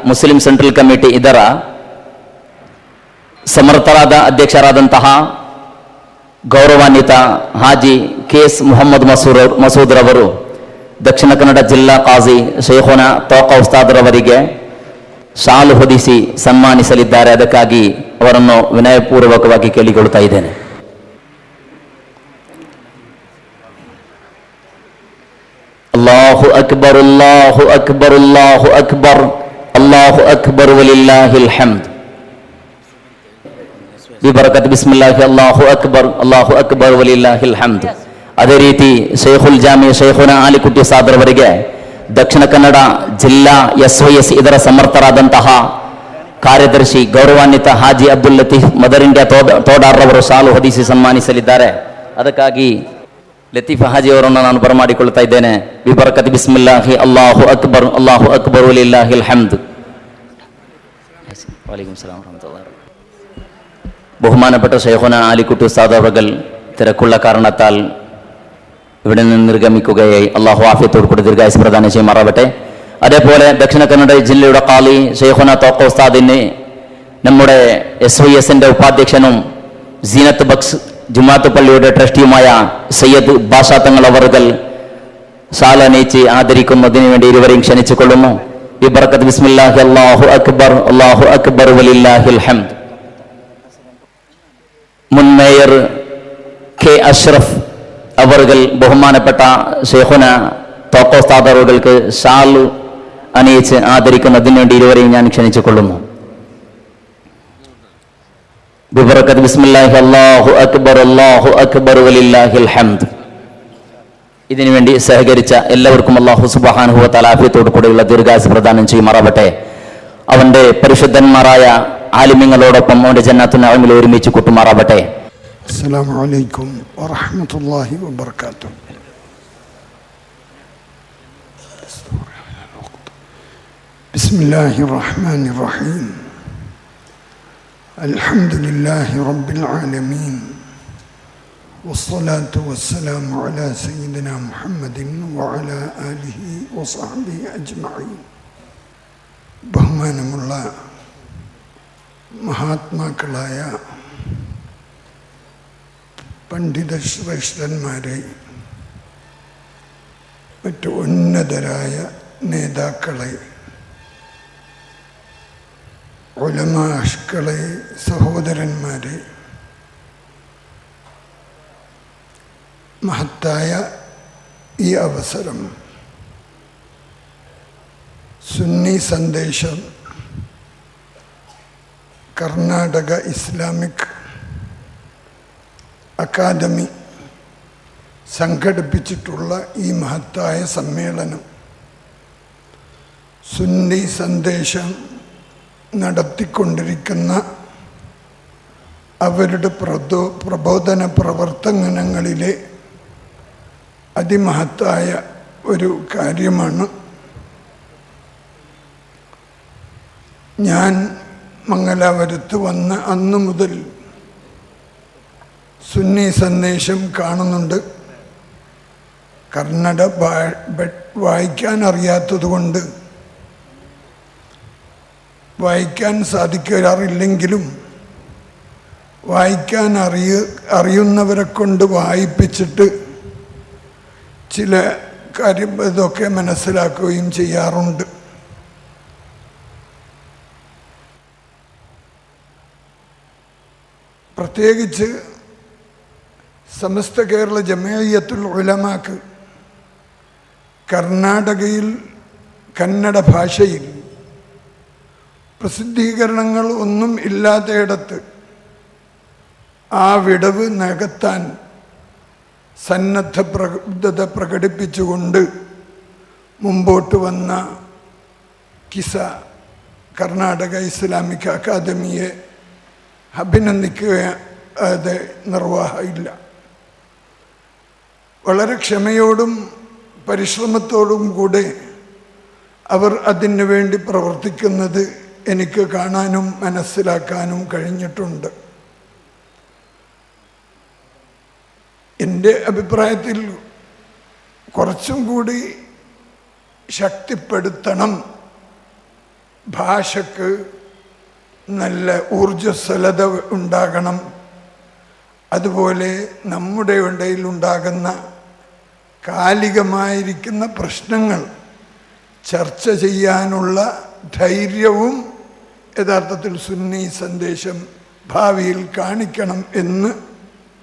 Muslim central committee ಇದರ ಸಮರ್ಥರಾದ ಅಧ್ಯಕ್ಷರಾದಂತಹ ಗೌರವಾನ್ವಿತ Haji KS. Muhammad ಮಸೂದ್ರವರು Dakshina Kannada ಜಿಲ್ಲಾ ಕಾಜಿ ಶೇಖೋನಾ ತೋಕ ಉಸ್ತಾದ್ರವರಿಗೆ ಶಾಲು ಹೊದಿಸಿ ಸನ್ಮಾನಿಸಲಿದ್ದಾರೆ. ಅದಕ್ಕಾಗಿ ಅವರನ್ನು ವಿನಯಪೂರ್ವಕವಾಗಿ ಕೇಳಿಕೊಳ್ತಾ ಇದ್ದೇನೆ. ಅಲ್ಲಾಹು ಅಕ್ಬರ್ ಅಲ್ಲಾಹು ಅಕ್ಬರ್ ಅಲ್ಲಾಹು ಅಕ್ಬರ್ ಅಲ್ಲಾಹು ಅಕ್ಬರ್ ವಲಿಲ್ಲಾಹಿಲ್ ಹಮ್ದ್. ಬಿಬರಕತ್ ಬಿಸ್ಮಿಲ್ಲಾಹಿ ಅಲ್ಲಾಹು ಅಕ್ಬರ್ ವಲಿಲ್ಲಾಹಿಲ್ ಹಮ್ದ್. ಅದೇ ರೀತಿ ಶೇಖುಲ್ ಜಾಮಿ ಶೇಖುನಾ ಆಲಿಕುಟ್ಟಿ ಸಾದ್ರವರಿಗೆ ದಕ್ಷಿಣ ಕನ್ನಡ ಜಿಲ್ಲಾ SYS ಇದರ ಸಮರ್ಥರಾದಂತಹ ಕಾರ್ಯದರ್ಶಿ ಗೌರವಾನ್ವಿತ ಹಾಜಿ ಅಬ್ದುಲ್ ಲತೀಫ್ ಮದರ್ ಇಂಡಿಯಾ ತೋಡಾರ್ರವರು ಶಾಲು ಹೊದಿಸಿ ಸನ್ಮಾನಿಸಲಿದ್ದಾರೆ. ಅದಕ್ಕಾಗಿ ಲತೀಫ್ ಹಾಜಿ ಅವರನ್ನು ನಾನು ಬರಮಾಡಿಕೊಳ್ತಾ ಇದ್ದೇನೆ. ಬಿಬರಕತ್ ಬಿಸ್ಮಿಲ್ಲಾಹಿ ಅಲ್ಲಾಹು ಅಕ್ಬರ್ ವಲಿಲ್ಲಾಹಿಲ್ ಹಮ್ದ್. വലൈക്കും സലാം വറഹ്മത്തുള്ളാഹി. ബഹുമാനപ്പെട്ട ശൈഖുനാ ആലിക്കുട്ടി ഉസ്താദ് അവர்கள் തിരക്കുള്ള കാരണത്താൽ ഇവിടെ നിന്ന് നിർഗമിക്കുകയായി. അള്ളാഹു ആഫിയത്തോട് കൂടി ദീർഘായുസ് പ്രദാനം ചെയ്യുമാറാവട്ടെ. അതേപോലെ ദക്ഷിണ കന്നഡ ജില്ലയുടെ ഖാലി ശൈഖുനാ തോക്ക ഉസ്താദിന് നമ്മുടെ SYSന്റെ ഉപാധ്യക്ഷനും സീനത്ത് ബക്സ് ജുമാഅത്ത് പള്ളിയുടെ ട്രസ്റ്റിയുമായ സയ്യദ് ബാഷാ തങ്ങൾ അവர்கள் ശാല അണിയിച്ച് ആദരിക്കുന്നതിന് വേണ്ടി ഇരുവരെയും ക്ഷണിച്ചു കൊള്ളുന്നു. ബിബറകത്ത് ബിസ്മില്ലാഹി അല്ലാഹു അക്ബർ വലില്ലാഹിൽ ഹംദ്. മുൻ മേയർ കെ അഷ്റഫ് അവர்கள் ബഹുമാനപ്പെട്ട ശൈഖുനാ തോക്ക ഉസ്താദ് അവർക്ക് ഷാൽ അണിയിച്ച് ആദരിക്കുന്നതിന് വേണ്ടി ഇരുവരെയും ഞാൻ ക്ഷണിച്ചു കൊള്ളുന്നു. ബിബറകത്ത് ബിസ്മില്ലാഹി അല്ലാഹു അക്ബർ വലില്ലാഹിൽ ഹംദ്. ഇതിനുവേണ്ടി സഹകരിച്ച എല്ലാവർക്കും അല്ലാഹു സുബ്ഹാനഹു വ തആല ആഫിയത്തോടു കൂടിയുള്ള ദീർഘായുസ് പ്രദാനം ചെയ്യുമാറാവട്ടെ. അവന്റെ പരിശുദ്ധന്മാരായ ആലിമീങ്ങളോടൊപ്പം അവന്റെ ജന്നത്തുൽ നഈമിൽ ഒരുമിച്ച് കൂട്ടുമാറാവട്ടെ. അസ്സലാമു അലൈക്കും വറഹ്മത്തുള്ളാഹി വബറകാതുഹു. ബിസ്മില്ലാഹിർ റഹ്മാനിർ റഹീം. അൽഹംദുലില്ലാഹി റബ്ബിൽ ആലമീൻ വസ്സലാത്തു വസ്സലാമു അലാ സയ്യിദിനാ മുഹമ്മദിൻ വഅലാ ആലിഹി വസഹ്ബിഹി അജ്മഈൻ. ബഹുമാനമുള്ള മഹാത്മാക്കളായ പണ്ഡിത ശ്രേഷ്ഠന്മാരെ, മറ്റു ഉന്നതരായ നേതാക്കളെ, ഉലമാക്കളെ, സഹോദരന്മാരെ, മഹത്തായ ഈ അവസരം സുന്നി സന്ദേശം കർണാടക ഇസ്ലാമിക് അക്കാദമി സംഘടിപ്പിച്ചിട്ടുള്ള ഈ മഹത്തായ സമ്മേളനം സുന്നി സന്ദേശം നടത്തിക്കൊണ്ടിരിക്കുന്ന അവരുടെ പ്രബോധന പ്രവർത്തനങ്ങളിലെ അതിമഹത്തായ ഒരു കാര്യമാണ്. ഞാൻ മംഗലാപുരത്ത് വന്ന അന്നു മുതൽ സുന്നി സന്ദേശം കാണുന്നുണ്ട്. കന്നഡ വായിക്കാൻ അറിയാത്തതുകൊണ്ട് വായിക്കാൻ സാധിക്കാറില്ലെങ്കിലും വായിക്കാൻ അറിയുന്നവരെ കൊണ്ട് വായിപ്പിച്ചിട്ട് ചില കാര്യം ഇതൊക്കെ മനസ്സിലാക്കുകയും ചെയ്യാറുണ്ട്. പ്രത്യേകിച്ച് സമസ്ത കേരള ജമഇയ്യത്തുൽ ഉലമാക്ക് കർണാടകയിൽ കന്നഡ ഭാഷയിൽ പ്രസിദ്ധീകരണങ്ങൾ ഒന്നും ഇല്ലാത്തയിടത്ത് ആ വിടവ് നികത്താൻ സന്നദ്ധത പ്രകടിപ്പിച്ചുകൊണ്ട് മുമ്പോട്ട് വന്ന കിസ കർണാടക ഇസ്ലാമിക് അക്കാദമിയെ അഭിനന്ദിക്കുക അത് നിർവാഹമില്ല. വളരെ ക്ഷമയോടും പരിശ്രമത്തോടും കൂടെ അവർ അതിനു വേണ്ടി പ്രവർത്തിക്കുന്നത് എനിക്ക് കാണാനും മനസ്സിലാക്കാനും കഴിഞ്ഞിട്ടുണ്ട്. എൻ്റെ അഭിപ്രായത്തിൽ കുറച്ചും കൂടി ശക്തിപ്പെടുത്തണം ഭാഷക്ക് നല്ല ഊർജ്ജസ്വലത ഉണ്ടാകണം. അതുപോലെ നമ്മുടെ ഇടയിൽ ഉണ്ടാകുന്ന കാലികമായിരിക്കുന്ന പ്രശ്നങ്ങൾ ചർച്ച ചെയ്യാനുള്ള ധൈര്യവും യഥാർത്ഥത്തിൽ സുന്നി സന്ദേശം ഭാവിയിൽ കാണിക്കണം എന്ന്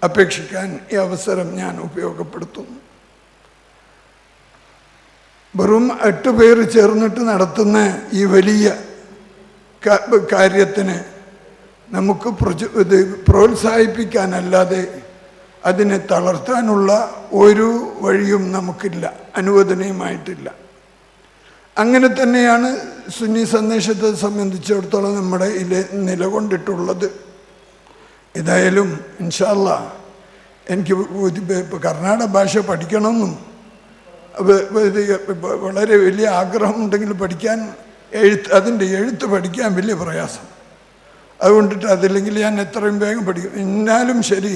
അപേക്ഷിക്കാൻ ഈ അവസരം ഞാൻ ഉപയോഗപ്പെടുത്തുന്നു. വെറും 8 പേര് ചേർന്നിട്ട് നടത്തുന്ന ഈ വലിയ കാര്യത്തിന് നമുക്ക് പ്രോത്സാഹിപ്പിക്കാനല്ലാതെ അതിനെ തളർത്താനുള്ള ഒരു വഴിയും നമുക്കില്ല, അനുവദനീയമായിട്ടില്ല. അങ്ങനെ തന്നെയാണ് സുന്നി സന്ദേശത്തെ സംബന്ധിച്ചിടത്തോളം നമ്മുടെ നിലകൊണ്ടിട്ടുള്ളത്. ഏതായാലും ഇൻഷാ അല്ലാഹ് എനിക്ക് കർണാടക ഭാഷ പഠിക്കണമെന്നും വളരെ വലിയ ആഗ്രഹമുണ്ടെങ്കിൽ പഠിക്കാൻ, അതിൻ്റെ എഴുത്ത് പഠിക്കാൻ വലിയ പ്രയാസം. അതുകൊണ്ടിട്ട് അതില്ലെങ്കിൽ ഞാൻ എത്രയും വേഗം പഠിക്കും. എന്നാലും ശരി,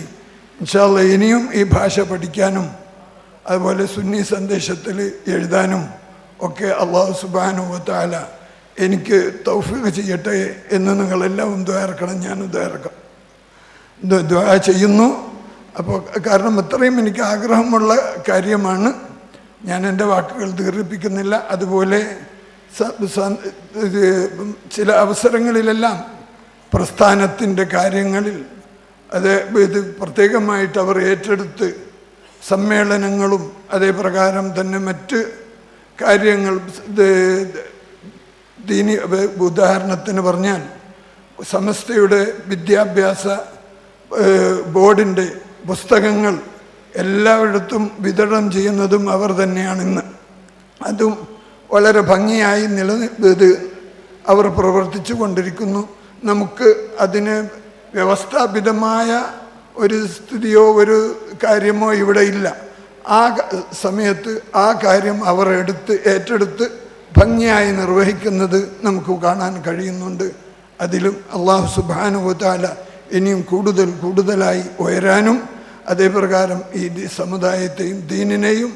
ഇൻഷാ അല്ലാഹ് ഇനിയും ഈ ഭാഷ പഠിക്കാനും അതുപോലെ സുന്നി സന്ദേശത്തിൽ എഴുതാനും ഒക്കെ അല്ലാഹു സുബ്ഹാനഹു വ തആല എനിക്ക് തൗഫീഖ് ചെയ്യട്ടെ എന്ന് നിങ്ങളെല്ലാം ദുആ ഇറക്കണം. ഞാൻ ദുആ ചെയ്യുന്നു. അപ്പോൾ കാരണം അത്രയും എനിക്ക് ആഗ്രഹമുള്ള കാര്യമാണ്. ഞാൻ എൻ്റെ വാക്കുകൾ ദീർഘിപ്പിക്കുന്നില്ല. അതുപോലെ ചില അവസരങ്ങളിലെല്ലാം പ്രസ്ഥാനത്തിൻ്റെ കാര്യങ്ങളിൽ ഇത് പ്രത്യേകമായിട്ട് അവർ ഏറ്റെടുത്ത് സമ്മേളനങ്ങളും അതേ പ്രകാരം തന്നെ മറ്റ് കാര്യങ്ങൾ ദീനി, ഉദാഹരണത്തിന് പറഞ്ഞാൽ സമസ്തയുടെ വിദ്യാഭ്യാസ ബോർഡിൻ്റെ പുസ്തകങ്ങൾ എല്ലായിടത്തും വിതരണം ചെയ്യുന്നതും അവർ തന്നെയാണിന്ന്. അതും വളരെ ഭംഗിയായി അവർ പ്രവർത്തിച്ചു കൊണ്ടിരിക്കുന്നു. നമുക്ക് അതിന് വ്യവസ്ഥാപിതമായ ഒരു സ്ഥിതിയോ ഒരു കാര്യമോ ഇവിടെ ഇല്ല. ആ സമയത്ത് ആ കാര്യം അവർ ഏറ്റെടുത്ത് ഭംഗിയായി നിർവഹിക്കുന്നത് നമുക്ക് കാണാൻ കഴിയുന്നുണ്ട്. അതിലും അല്ലാഹു സുബ്ഹാനഹു വ തആല ഇനിയും കൂടുതലായി ഉയരാനും അതേപ്രകാരം ഈ സമുദായത്തെയും ദീനിനെയും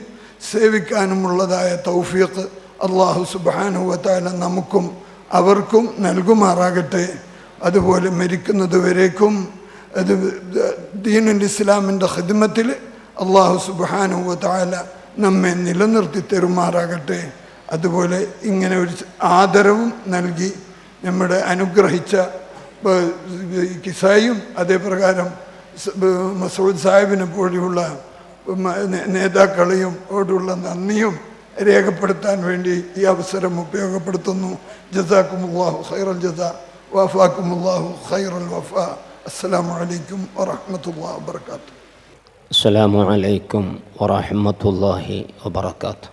സേവിക്കാനുമുള്ളതായ തൗഫീഖ് അല്ലാഹു സുബ്ഹാനഹു വ തആല നമുക്കും അവർക്കും നൽകുമാറാകട്ടെ. അതുപോലെ മരിക്കുന്നത് വരേക്കും അത് ദീനുൽ ഇസ്ലാമിൻ്റെ ഖിദ്മത്തിൽ അല്ലാഹു സുബ്ഹാനഹു വ തആല നമ്മെ നിലനിർത്തി തരുമാറാകട്ടെ. അതുപോലെ ഇങ്ങനെ ഒരു ആദരവും നൽകി നമ്മുടെ അനുഗ്രഹിച്ച കിസായും അതേപ്രകാരം മസൂദ് സാഹിബിനെ പോലെയുള്ള നേതാക്കളെയും ഓടുള്ള നന്ദിയും രേഖപ്പെടുത്താൻ വേണ്ടി ഈ അവസരം ഉപയോഗപ്പെടുത്തുന്നു. ജസാക്കുമുല്ലാഹു ഖൈറൽ ജസാ വഫാക്കുമുല്ലാഹു ഖൈറൽ വഫാ. അസ്സലാമു അലൈക്കും വറഹ്മത്തുള്ളാഹി വബറകാതുഹു. അസ്സലാമു അലൈക്കും വറഹ്മത്തുള്ളാഹി വബറകാതുഹു.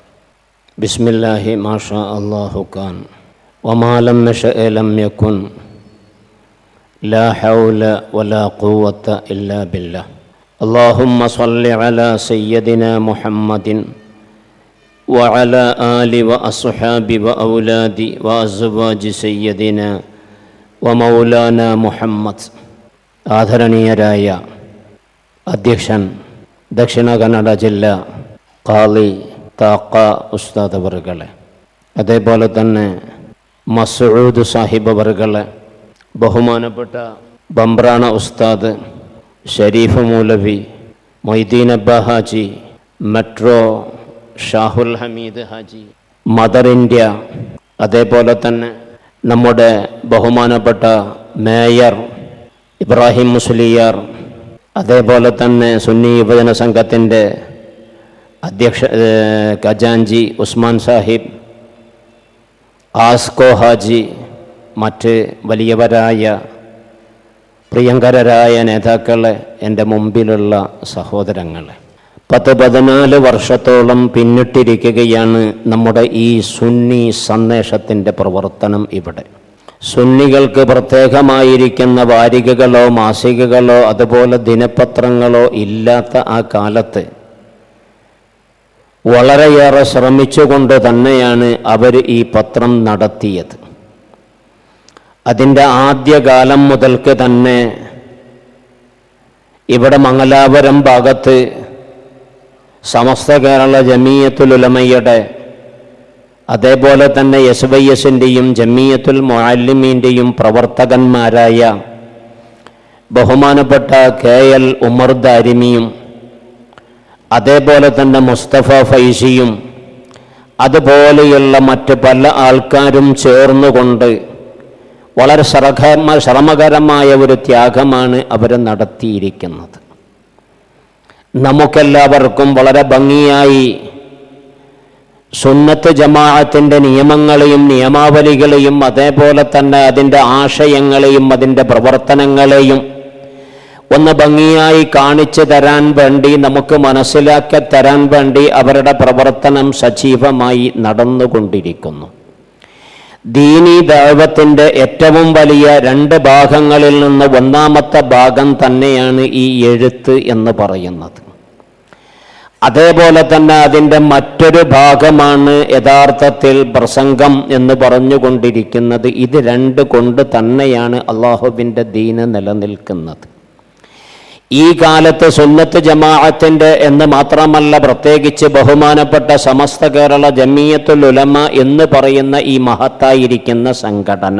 ബിസ്മില്ലാഹി മാഷാ അല്ലാഹു കാൻ വമാ ലം യശഅ ലം യകുൻ ലാ ഹൗല വലാ ഖുവത ഇല്ലാ ബില്ലാഹ്. അല്ലാഹുമ്മ സ്വല്ലി അലാ സയ്യിദിനാ മുഹമ്മദിൻ വഅലാ ആലി വഅസ്ഹാബി വഔലാദി വഅസ്വാജി സയ്യിദിനാ വമൗലാനാ മുഹമ്മദ്. ആദരണീയരായ അധ്യക്ഷൻ ദക്ഷിണ കന്നഡ ജില്ലാ ഖാളി താക്ക ഉസ്താദ് അവറുകളെ, അതേപോലെ തന്നെ മസ്ഊദ് സാഹിബ് അവറുകളെ, ബഹുമാനപ്പെട്ട ബംബ്രാണ ഉസ്താദ്, Sharif Moulavi, Moideen Abba Haji, metro Shahul Hameed Haji, mother India, അതേപോലെ തന്നെ നമ്മുടെ ബഹുമാനപ്പെട്ട മേയർ ഇബ്രാഹിം മുസ്ലിയാർ, അതേപോലെ തന്നെ സുന്നി യുവജന സംഘത്തിൻ്റെ അധ്യക്ഷ ഖജാൻജി ഉസ്മാൻ സാഹിബ്, ആസ്കോ ഹാജി, മറ്റ് വലിയവരായ പ്രിയങ്കരരായ നേതാക്കളെ, എൻ്റെ മുമ്പിലുള്ള സഹോദരങ്ങളെ, 14 വർഷത്തോളം പിന്നിട്ടിരിക്കുകയാണ് നമ്മുടെ ഈ സുന്നി സന്ദേശത്തിൻ്റെ പ്രവർത്തനം. ഇവിടെ സുന്നികൾക്ക് പ്രത്യേകമായിരിക്കുന്ന വാരികകളോ മാസികകളോ അതുപോലെ ദിനപത്രങ്ങളോ ഇല്ലാത്ത ആ കാലത്ത് വളരെയേറെ ശ്രമിച്ചുകൊണ്ട് തന്നെയാണ് അവർ ഈ പത്രം നടത്തിയത്. അതിൻ്റെ ആദ്യകാലം മുതൽക്ക് തന്നെ ഇവിടെ മംഗലാപുരം ഭാഗത്ത് സമസ്ത കേരള ജമീയത്തുൽ ഉലമയുടെ അതേപോലെ തന്നെ SYSൻ്റെയും ജമിയത്തുൽ മുഅല്ലിമീൻ്റെയും പ്രവർത്തകന്മാരായ ബഹുമാനപ്പെട്ട KL ഉമർ ദാരിമിയും അതേപോലെ തന്നെ മുസ്തഫ ഫൈസിയും അതുപോലെയുള്ള മറ്റ് പല ആൾക്കാരും ചേർന്നുകൊണ്ട് വളരെ ശ്രമകരമായ ഒരു ത്യാഗമാണ് അവർ നടത്തിയിരിക്കുന്നത്. നമുക്കെല്ലാവർക്കും വളരെ ഭംഗിയായി സുന്നത്ത് ജമാഅത്തിൻ്റെ നിയമങ്ങളെയും നിയമാവലികളെയും അതേപോലെ തന്നെ അതിൻ്റെ ആശയങ്ങളെയും അതിൻ്റെ പ്രവർത്തനങ്ങളെയും ഒന്ന് ഭംഗിയായി കാണിച്ചു തരാൻ വേണ്ടി, നമുക്ക് മനസ്സിലാക്കി തരാൻ വേണ്ടി അവരുടെ പ്രവർത്തനം സജീവമായി നടന്നുകൊണ്ടിരിക്കുന്നു. ദീനി ദഅവത്തിൻ്റെ ഏറ്റവും വലിയ 2 ഭാഗങ്ങളിൽ നിന്ന് ഒന്നാമത്തെ ഭാഗം തന്നെയാണ് ഈ എഴുത്ത് എന്ന് പറയുന്നത്. അതേപോലെ തന്നെ അതിൻ്റെ മറ്റൊരു ഭാഗമാണ് യഥാർത്ഥത്തിൽ പ്രസംഗം എന്ന് പറഞ്ഞുകൊണ്ടിരിക്കുന്നത്. ഇത് 2 കൊണ്ട് തന്നെയാണ് അള്ളാഹുവിൻ്റെ ദീന് നിലനിൽക്കുന്നത്. ഈ കാലത്ത് സുന്നത്ത് ജമാഅത്തിൻ്റെ എന്ന് മാത്രമല്ല, പ്രത്യേകിച്ച് ബഹുമാനപ്പെട്ട സമസ്ത കേരള ജമിയത്തുൽ ഉലമ എന്ന് പറയുന്ന ഈ മഹത്തായിരിക്കുന്ന സംഘടന,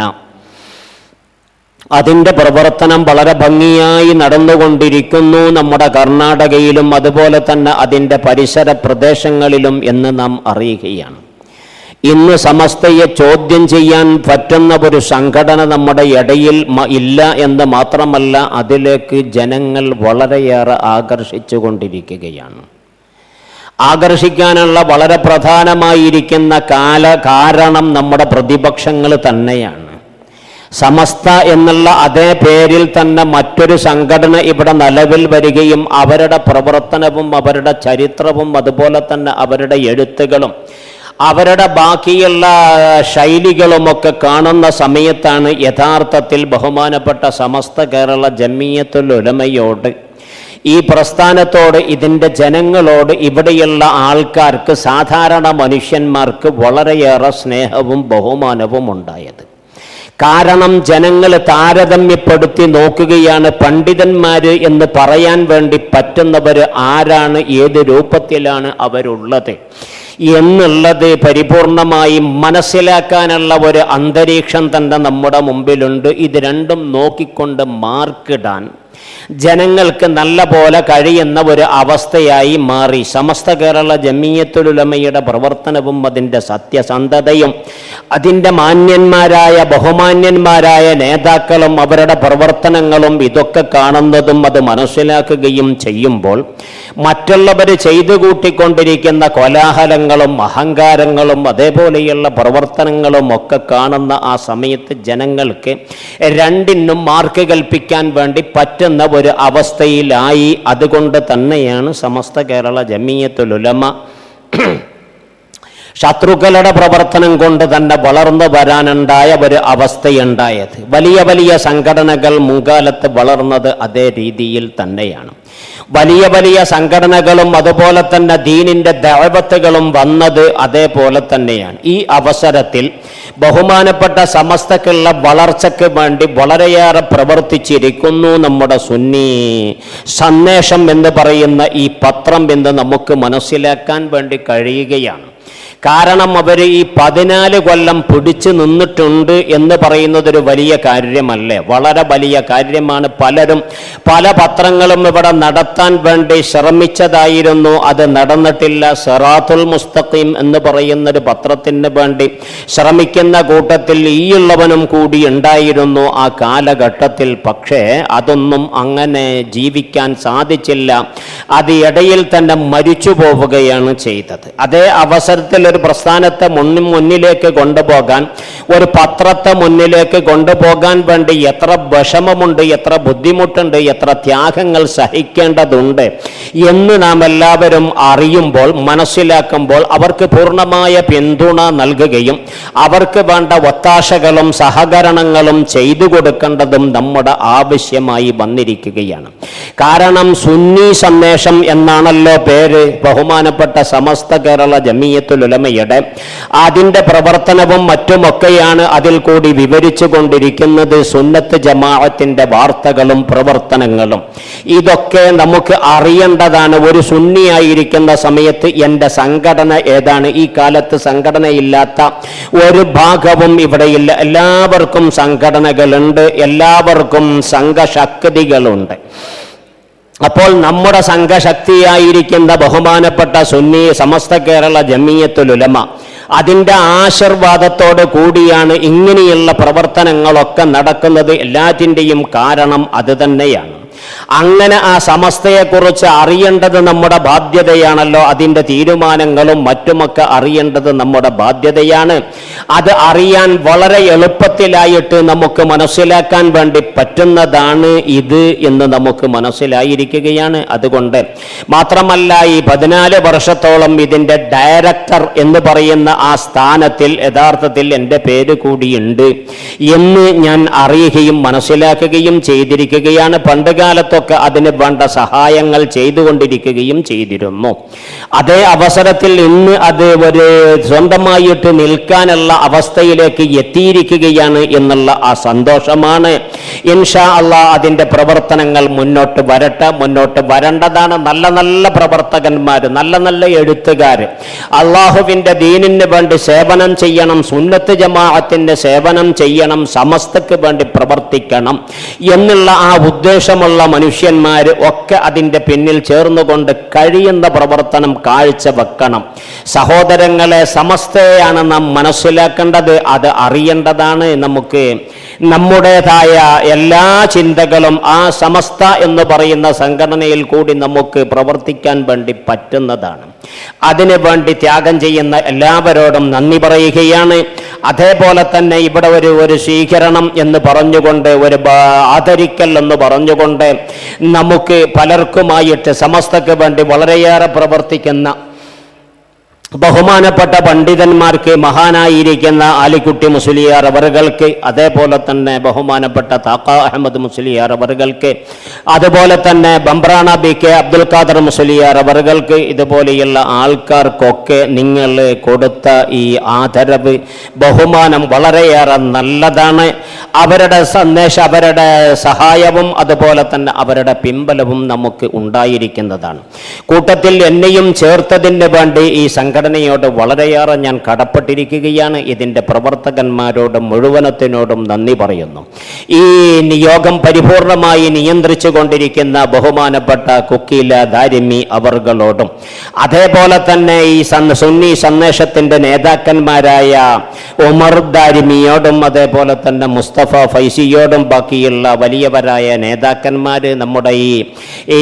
അതിൻ്റെ പ്രവർത്തനം വളരെ ഭംഗിയായി നടന്നുകൊണ്ടിരിക്കുന്നു നമ്മുടെ കർണാടകയിലും അതുപോലെ തന്നെ അതിൻ്റെ പരിസര പ്രദേശങ്ങളിലും എന്ന് നാം അറിയുകയാണ്. ഇന്ന് സമസ്തയെ ചോദ്യം ചെയ്യാൻ പറ്റുന്ന ഒരു സംഘടന നമ്മുടെ ഇടയിൽ ഇല്ല എന്ന് മാത്രമല്ല, അതിലേക്ക് ജനങ്ങൾ വളരെയേറെ ആകർഷിച്ചു കൊണ്ടിരിക്കുകയാണ്. ആകർഷിക്കാനുള്ള വളരെ പ്രധാനമായിരിക്കുന്ന കാരണം നമ്മുടെ പ്രതിപക്ഷങ്ങൾ തന്നെയാണ്. സമസ്ത എന്നുള്ള അതേ പേരിൽ തന്നെ മറ്റൊരു സംഘടന ഇവിടെ നിലവിൽ വരികയും അവരുടെ പ്രവർത്തനവും അവരുടെ ചരിത്രവും അതുപോലെ തന്നെ അവരുടെ എഴുത്തുകളും അവരുടെ ബാക്കിയുള്ള ശൈലികളുമൊക്കെ കാണുന്ന സമയത്താണ് യഥാർത്ഥത്തിൽ ബഹുമാനപ്പെട്ട സമസ്ത കേരള ജമിയത്തുൽ ഉലമയോട്, ഈ പ്രസ്ഥാനത്തോട്, ഇതിൻ്റെ ജനങ്ങളോട്, ഇവിടെയുള്ള ആൾക്കാർക്ക്, സാധാരണ മനുഷ്യന്മാർക്ക് വളരെയേറെ സ്നേഹവും ബഹുമാനവും ഉണ്ടായത്. കാരണം ജനങ്ങൾ താരതമ്യപ്പെടുത്തി നോക്കുകയാണ്, പണ്ഡിതന്മാർ എന്ന് പറയാൻ വേണ്ടി പറ്റുന്നവർ ആരാണ്, ഏത് രൂപത്തിലാണ് അവരുള്ളത് എന്നുള്ളത് പരിപൂർണമായി മനസ്സിലാക്കാനുള്ള ഒരു അന്തരീക്ഷം തന്നെ നമ്മുടെ മുമ്പിലുണ്ട്. ഇത് 2 നോക്കിക്കൊണ്ട് മാർക്കിടാൻ ജനങ്ങൾക്ക് നല്ല പോലെ കഴിയുന്ന ഒരു അവസ്ഥയായി മാറി. സമസ്ത കേരള ജമിയത്തുൽ ഉലമയുടെ പ്രവർത്തനവും അതിൻ്റെ സത്യസന്ധതയും അതിൻ്റെ മാന്യന്മാരായ ബഹുമാന്യന്മാരായ നേതാക്കളും അവരുടെ പ്രവർത്തനങ്ങളും ഇതൊക്കെ കാണുന്നതും അത് മനസ്സിലാക്കുകയും ചെയ്യുമ്പോൾ മറ്റുള്ളവർ ചെയ്തു കൂട്ടിക്കൊണ്ടിരിക്കുന്ന കോലാഹലങ്ങളും അഹങ്കാരങ്ങളും അതേപോലെയുള്ള പ്രവർത്തനങ്ങളും ഒക്കെ കാണുന്ന ആ സമയത്ത് ജനങ്ങൾക്ക് 2നും മാർക്ക് കൽപ്പിക്കാൻ വേണ്ടി പറ്റുന്ന ഒരു അവസ്ഥയിലായി. അതുകൊണ്ട് തന്നെയാണ് സമസ്ത കേരള ജമിയത്തുൽ ഉലമ ശത്രുക്കളുടെ പ്രവർത്തനം കൊണ്ട് തന്നെ വളർന്നു വരാനുണ്ടായ ഒരു അവസ്ഥയുണ്ടായത്. വലിയ വലിയ സംഘടനകൾ മുൻകാലത്ത് വളർന്നത് അതേ രീതിയിൽ തന്നെയാണ്. വലിയ വലിയ സംഘടനകളും അതുപോലെ തന്നെ ദീനിൻ്റെ ദഅവത്തുകളും വന്നത് അതേപോലെ തന്നെയാണ്. ഈ അവസരത്തിൽ ബഹുമാനപ്പെട്ട സമസ്തക്കുള്ള വളർച്ചയ്ക്ക് വേണ്ടി വളരെയേറെ പ്രവർത്തിച്ചിരിക്കുന്നു നമ്മുടെ സുന്നി സന്ദേശം എന്ന് പറയുന്ന ഈ പത്രം എന്ന് നമുക്ക് മനസ്സിലാക്കാൻ വേണ്ടി കഴിയുകയാണ്. കാരണം അവർ ഈ 14 കൊല്ലം പിടിച്ചു നിന്നിട്ടുണ്ട് എന്ന് പറയുന്നതൊരു വലിയ കാര്യമല്ലേ, വളരെ വലിയ കാര്യമാണ്. പലരും പല പത്രങ്ങളും ഇവിടെ നടത്താൻ വേണ്ടി ശ്രമിച്ചതായിരുന്നു, അത് നടന്നിട്ടില്ല. സിറാത്തുൽ മുസ്തഖീം എന്ന് പറയുന്നൊരു പത്രത്തിന് വേണ്ടി ശ്രമിക്കുന്ന കൂട്ടത്തിൽ ഈയുള്ളവനും കൂടി ഉണ്ടായിരുന്നു ആ കാലഘട്ടത്തിൽ. പക്ഷേ അതൊന്നും അങ്ങനെ ജീവിക്കാൻ സാധിച്ചില്ല, അത് ഇടയിൽ തന്നെ മരിച്ചു പോവുകയാണ് ചെയ്തത്. അതേ അവസരത്തിൽ ഒരു പ്രസ്ഥാനത്തെ മുന്നിലേക്ക് കൊണ്ടുപോകാൻ, ഒരു പത്രത്തെ മുന്നിലേക്ക് കൊണ്ടുപോകാൻ വേണ്ടി എത്ര വിഷമമുണ്ട്, എത്ര ബുദ്ധിമുട്ടുണ്ട്, എത്ര ത്യാഗങ്ങൾ സഹിക്കേണ്ടതുണ്ട് എന്ന് നാം എല്ലാവരും അറിയുമ്പോൾ, മനസ്സിലാക്കുമ്പോൾ അവർക്ക് പൂർണ്ണമായ പിന്തുണ നൽകുകയും അവർക്ക് വേണ്ട ഒത്താശകളും സഹകരണങ്ങളും ചെയ്തു കൊടുക്കേണ്ടതും നമ്മുടെ ആവശ്യമായി വന്നിരിക്കുകയാണ്. കാരണം സുന്നി സന്ദേശം എന്നാണല്ലോ പേര് ബഹുമാനപ്പെട്ട സമസ്ത കേരള ജമിയത്തുൽ ഉലമ ഉലമയുടെ അതിൻ്റെ പ്രവർത്തനവും മറ്റുമൊക്കെയാണ് അതിൽ കൂടി വിവരിച്ചു കൊണ്ടിരിക്കുന്നത്. സുന്നത്ത് ജമാഅത്തിൻ്റെ വാർത്തകളും പ്രവർത്തനങ്ങളും ഇതൊക്കെ നമുക്ക് അറിയേണ്ടതാണ്. ഒരു സുന്നിയായിരിക്കുന്ന സമയത്ത് എൻ്റെ സംഘടന ഏതാണ്? ഈ കാലത്ത് സംഘടനയില്ലാത്ത ഒരു ഭാഗവും ഇവിടെയില്ല. എല്ലാവർക്കും സംഘടനകളുണ്ട്, എല്ലാവർക്കും സംഘശക്തികളുണ്ട്. അപ്പോൾ നമ്മുടെ സംഘശക്തിയായിരിക്കുന്ന ബഹുമാനപ്പെട്ട സുന്നി സമസ്ത കേരള ജമിയത്തുൽ ഉലമ അതിൻ്റെ ആശീർവാദത്തോട് കൂടിയാണ് ഇങ്ങനെയുള്ള പ്രവർത്തനങ്ങളൊക്കെ നടക്കുന്നത്. എല്ലാറ്റിൻ്റെയും കാരണം അത് തന്നെയാണ്. അങ്ങനെ ആ സമസ്തയെക്കുറിച്ച് അറിയേണ്ടത് നമ്മുടെ ബാധ്യതയാണല്ലോ. അതിൻ്റെ തീരുമാനങ്ങളും മറ്റുമൊക്കെ അറിയേണ്ടത് നമ്മുടെ ബാധ്യതയാണ്. അത് അറിയാൻ വളരെ എളുപ്പത്തിലായിട്ട് നമുക്ക് മനസ്സിലാക്കാൻ വേണ്ടി പറ്റുന്നതാണ് ഇത് എന്ന് നമുക്ക് മനസ്സിലായിരിക്കുകയാണ്. അതുകൊണ്ട് മാത്രമല്ല, ഈ 14 വർഷത്തോളം ഇതിൻ്റെ ഡയറക്ടർ എന്ന് പറയുന്ന ആ സ്ഥാനത്തിൽ യഥാർത്ഥത്തിൽ എൻ്റെ പേര് കൂടിയുണ്ട് എന്ന് ഞാൻ അറിയുകയും മനസ്സിലാക്കുകയും ചെയ്തിരിക്കുകയാണ്. പണ്ടുകാലത്തൊക്കെ അതിന് വേണ്ട സഹായങ്ങൾ ചെയ്തുകൊണ്ടിരിക്കുകയും ചെയ്തിരുന്നു. അതേ അവസരത്തിൽ ഇന്ന് അത് ഒരു സ്വന്തമായിട്ട് നിൽക്കാനുള്ള അവസ്ഥയിലേക്ക് എത്തിയിരിക്കുകയാണ് എന്നുള്ള ആ സന്തോഷമാണ്. ഇൻഷാ അല്ലാഹ് അതിൻ്റെ പ്രവർത്തനങ്ങൾ മുന്നോട്ട് വരട്ടെ, മുന്നോട്ട് വരേണ്ടതാണ്. നല്ല നല്ല പ്രവർത്തകന്മാർ, നല്ല നല്ല എഴുത്തുകാർ അള്ളാഹുവിൻ്റെ ദീനിന് വേണ്ടി സേവനം ചെയ്യണം, സുന്നത്ത് ജമാഅത്തിന് സേവനം ചെയ്യണം, സമസ്തക്ക് വേണ്ടി പ്രവർത്തിക്കണം എന്നുള്ള ആ ഉദ്ദേശമുള്ള മനുഷ്യന്മാർ ഒക്കെ അതിൻ്റെ പിന്നിൽ ചേർന്നുകൊണ്ട് കഴിയുന്ന പ്രവർത്തനം കാഴ്ചവെക്കണം. സഹോദരങ്ങളെ, സമസ്തയാണ് നാം മനസ്സിലാക്കേണ്ടത്, അത് അറിയേണ്ടതാണ്. നമുക്ക് നമ്മുടേതായ എല്ലാ ചിന്തകളും ആ സമസ്ത എന്ന് പറയുന്ന സംഘടനയിൽ കൂടി നമുക്ക് പ്രവർത്തിക്കാൻ വേണ്ടി പറ്റുന്നതാണ്. അതിനു വേണ്ടി ത്യാഗം ചെയ്യുന്ന എല്ലാവരോടും നന്ദി പറയുകയാണ്. അതേപോലെ തന്നെ ഇവിടെ ഒരു സ്വീകരണം എന്ന് പറഞ്ഞുകൊണ്ട്, ഒരു ആദരിക്കൽ എന്ന് പറഞ്ഞുകൊണ്ട് നമുക്ക് പലർക്കുമായിട്ട് സമസ്തക്ക് വേണ്ടി വളരെയേറെ പ്രവർത്തിക്കുന്ന ബഹുമാനപ്പെട്ട പണ്ഡിതന്മാർക്ക്, മഹാനായിരിക്കുന്ന ആലിക്കുട്ടി മുസ്ലിയാർ അവറുകൾക്ക്, അതേപോലെ തന്നെ ബഹുമാനപ്പെട്ട താക്ക അഹമ്മദ് മുസ്ലിയാർ അവറുകൾക്ക്, അതുപോലെ തന്നെ ബംബ്രാണ ബി കെ അബ്ദുൽ ഖാദർ മുസ്ലിയാർ അവറുകൾക്ക്, ഇതുപോലെയുള്ള ആൾക്കാർക്കൊക്കെ നിങ്ങൾ കൊടുത്ത ഈ ആദരവ്, ബഹുമാനം വളരെയേറെ നല്ലതാണ്. അവരുടെ സന്ദേശം, അവരുടെ സഹായവും അതുപോലെ തന്നെ അവരുടെ പിൻബലവും നമുക്ക് ഉണ്ടായിരിക്കുന്നതാണ്. കൂട്ടത്തിൽ എന്നെയും ചേർത്തതിന് വേണ്ടി ഈ സംഘടനയോട് വളരെയേറെ ഞാൻ കടപ്പെട്ടിരിക്കുകയാണ്. ഇതിൻ്റെ പ്രവർത്തകന്മാരോടും മുഴുവനത്തിനോടും നന്ദി പറയുന്നു. ഈ നിയോഗം പരിപൂർണമായി നിയന്ത്രിച്ചു കൊണ്ടിരിക്കുന്ന ബഹുമാനപ്പെട്ട കുക്കീല ദാരിമി അവർകളോടും, അതേപോലെ തന്നെ ഈ സുന്നി സന്ദേശത്തിൻ്റെ നേതാക്കന്മാരായ ഉമർ ദാരിമിയോടും, അതേപോലെ തന്നെ മുസ്തഫ ഫൈസിയോടും, ബാക്കിയുള്ള വലിയവരായ നേതാക്കന്മാർ, നമ്മുടെ ഈ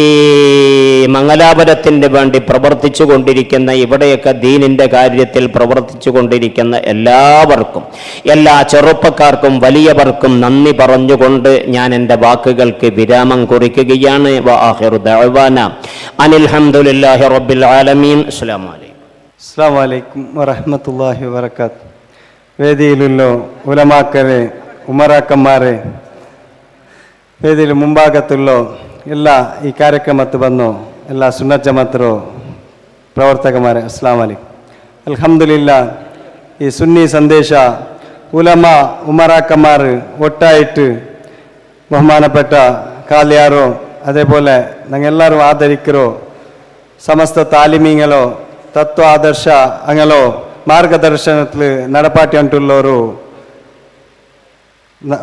മംഗലാപുരത്തിന് വേണ്ടി പ്രവർത്തിച്ചു കൊണ്ടിരിക്കുന്ന, ഇവിടെയൊക്കെ ദീനിൻ്റെ കാര്യത്തിൽ പ്രവർത്തിച്ചു കൊണ്ടിരിക്കുന്ന എല്ലാവർക്കും, എല്ലാ ചെറുപ്പക്കാർക്കും വലിയവർക്കും നന്ദി പറഞ്ഞുകൊണ്ട് ഞാൻ എൻ്റെ വാക്കുകൾക്ക് വിരാമം കുറിക്കുകയാണ്. വആഖിറു ദഅവാന അനിൽ ഹംദുലില്ലാഹി റബ്ബിൽ ആലമീൻ. അസ്സലാമു അലൈക്കും. അസ്സലാമു അലൈക്കും വറഹ്മത്തുള്ളാഹി വബറകാത്ത്. വേദിയിലുള്ള ഉലമാക്കളെ, ഉമറാക്കന്മാരെ, വേദിയിൽ ಮುಂಭಾಗത്തുള്ള എല്ലാ ഈ ಕಾರ್ಯಕ್ರಮಕ್ಕೆ ಬಂದು ಎಲ್ಲ ಸುನ್ನತ್ ಜಮಾತರು ಪ್ರವರ್ತಕಮಾರೆ ಅಸ್ಲಾಂ ಅಲೈക്കും. ಅಲ್ಹಮ್ದುಲಿಲ್ಲಾ, ಈ ಸುನ್ನಿ ಸಂದೇಶ ಉಲಮ ഉമറാക്കന്മാർ ഒട്ടായിട്ട് ബഹുമാനപ്പെട്ട കാലിയാറോ, അതേപോലെ ഞങ്ങളെല്ലാവരും ആദരിക്കറോ, സമസ്ത താലിമീങ്ങളോ, തത്വ ആദർശ അങ്ങലോ മാർഗദർശനത്തിൽ നടപ്പാട്ടി ಅಂಟುಳ್ಳವರು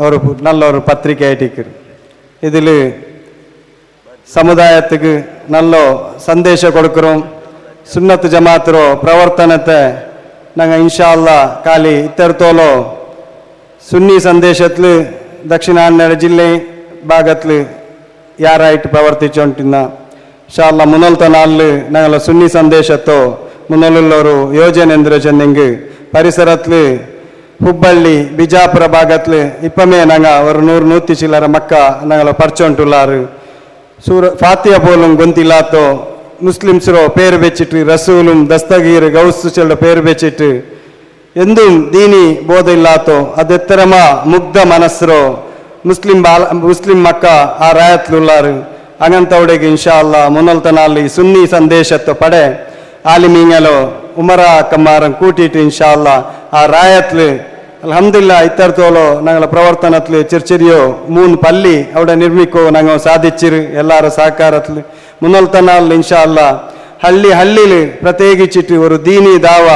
ഒരു നല്ലൊരു പത്രികയായിട്ട് ഇതിൽ സമുദായത്തിക്ക് നല്ല സന്ദേശം കൊടുക്കും. സുന്നത്ത് ജമാഅത്തರೋ പ്രവർത്തനത്തെ ഞങ്ങൾ ഇൻഷാ അല്ലാഹ് കാലി ഇത്തരത്തോലോ സുന്നി സന്ദേശത്തിൽ ദക്ഷിണാന്യ ജില്ല ഭാഗത്തിൽ ಯಾರಾയിട്ട് പ്രവർത്തിച്ചുകൊണ്ടിരുന്ന ഇൻഷാ അല്ലാഹ് മുന്നോളത്തെ നാളിൽ ഞങ്ങൾ സുന്നി സന്ദേശത്തോ മുന്നോളുള്ളൊരു ಯೋಜನೆ ಎಂದ್ರೆ ಚೆಂದೆಂಗೆ ಪರಿಸರത്തിൽ ಹುಬ್ಬಳ್ಳಿ ಬಿಜಾಪುರ ಭಾಗത്തിൽ ഇപ്പമേ ഞങ്ങൾ ഒരു 100-100 ചില്ലറ മക്ക ഞങ്ങൾ പഠിച്ചുകൊണ്ടുള്ളാറ്. ഫാത്തിഹ പോലും ഗൊന്തില്ലാത്തോ മുസ്ലിംസിರೋ പേര് വെച്ചിട്ട് റസൂലും ദസ്തഗീർ ഗൗസുകളുടെ പേര് വെച്ചിട്ട് എന്തും ദീനി ബോധമില്ലാത്തോ അതെത്തരമ മുഗ്ധ മനസ്സರೋ മുസ്ലിം മക്ക ആ ರಾಯತ್ಲುಳ್ಳಾರು. അങ്ങനത്തെ ഇൻഷാ അല്ലാഹ് മുന്നോളത്തെ നാളിൽ സുന്നി സന്ദേശത്തെ പടെ ആലിമീങ്ങളോ ഉമറ കമ്മാരം കൂട്ടിയിട്ട് ഇൻഷാല്ല ആ റായത്തിൽ അൽഹംദുലില്ലാ ഇത്തരത്തോളം ഞങ്ങളെ പ്രവർത്തനത്തിൽ ചെറിയ 3 പള്ളി അവിടെ നിർമ്മിക്കോ ഞങ്ങൾ സാധിച്ചിര് എല്ലാവരുടെ സഹകാരത്തിൽ മുന്നോട്ട് നാളിൽ ഇൻഷാല്ല ഹള്ളിയിൽ പ്രത്യേകിച്ചിട്ട് ഒരു ദീനി ദാവ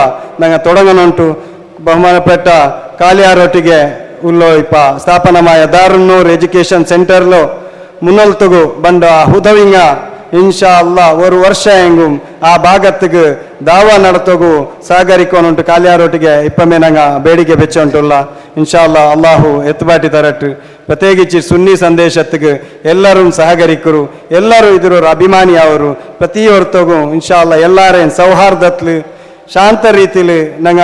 ഞങ്ങൾ തുടങ്ങുന്നുണ്ട് ബഹുമാനപ്പെട്ട കാലിയാರೊಟ್ಟಿಗೆ ಉಲ್ಲೋ ಇಪ್ಪ ಸ್ಥಾಪನಮಾಯ ದಾರುನ್ನೂರ್ ಎಜುಕೇಶನ್ ಸೆಂಟರ್లో ಮುನ್ನಲ್ತಗು ಬಂಡ ಹುದವಿಂಗ ಇನ್ಶಾ ಅಲ್ಲಾ ഒരു വർഷം എങ്കും ആ ഭാഗത്തേക്ക് ദാവ നടത്തുകു സഹകരിക്കൊണ്ടുണ്ട് കാലിയാറൊട്ടിಗೆ ഇപ്പമേ ഞങ്ങ ಬೇಡಿಕೆ വെച്ചുകൊണ്ടുള്ള ഇൻഷാ അല്ലാ അള്ളാഹു എത്തുപാട്ടി തരട്ട് പ്രത്യേകിച്ച് സുന്നി ಸಂದೇಶಕ್ಕೆ ಎಲ್ಲರೂ ಸಹಕರಿಕರು ಎಲ್ಲರೂ ಇದರ ಅಭಿಮಾನಿಯವರು ಪ್ರತಿಯೊರ್ತಗೂ ಇನ್ಶಾ ಅಲ್ಲಾ ಎಲ್ಲಾರೇನ್ ಸೌಹಾರ್ದತ್ಲು ಶಾಂತ ರೀತಿಲಿ ನಂಗ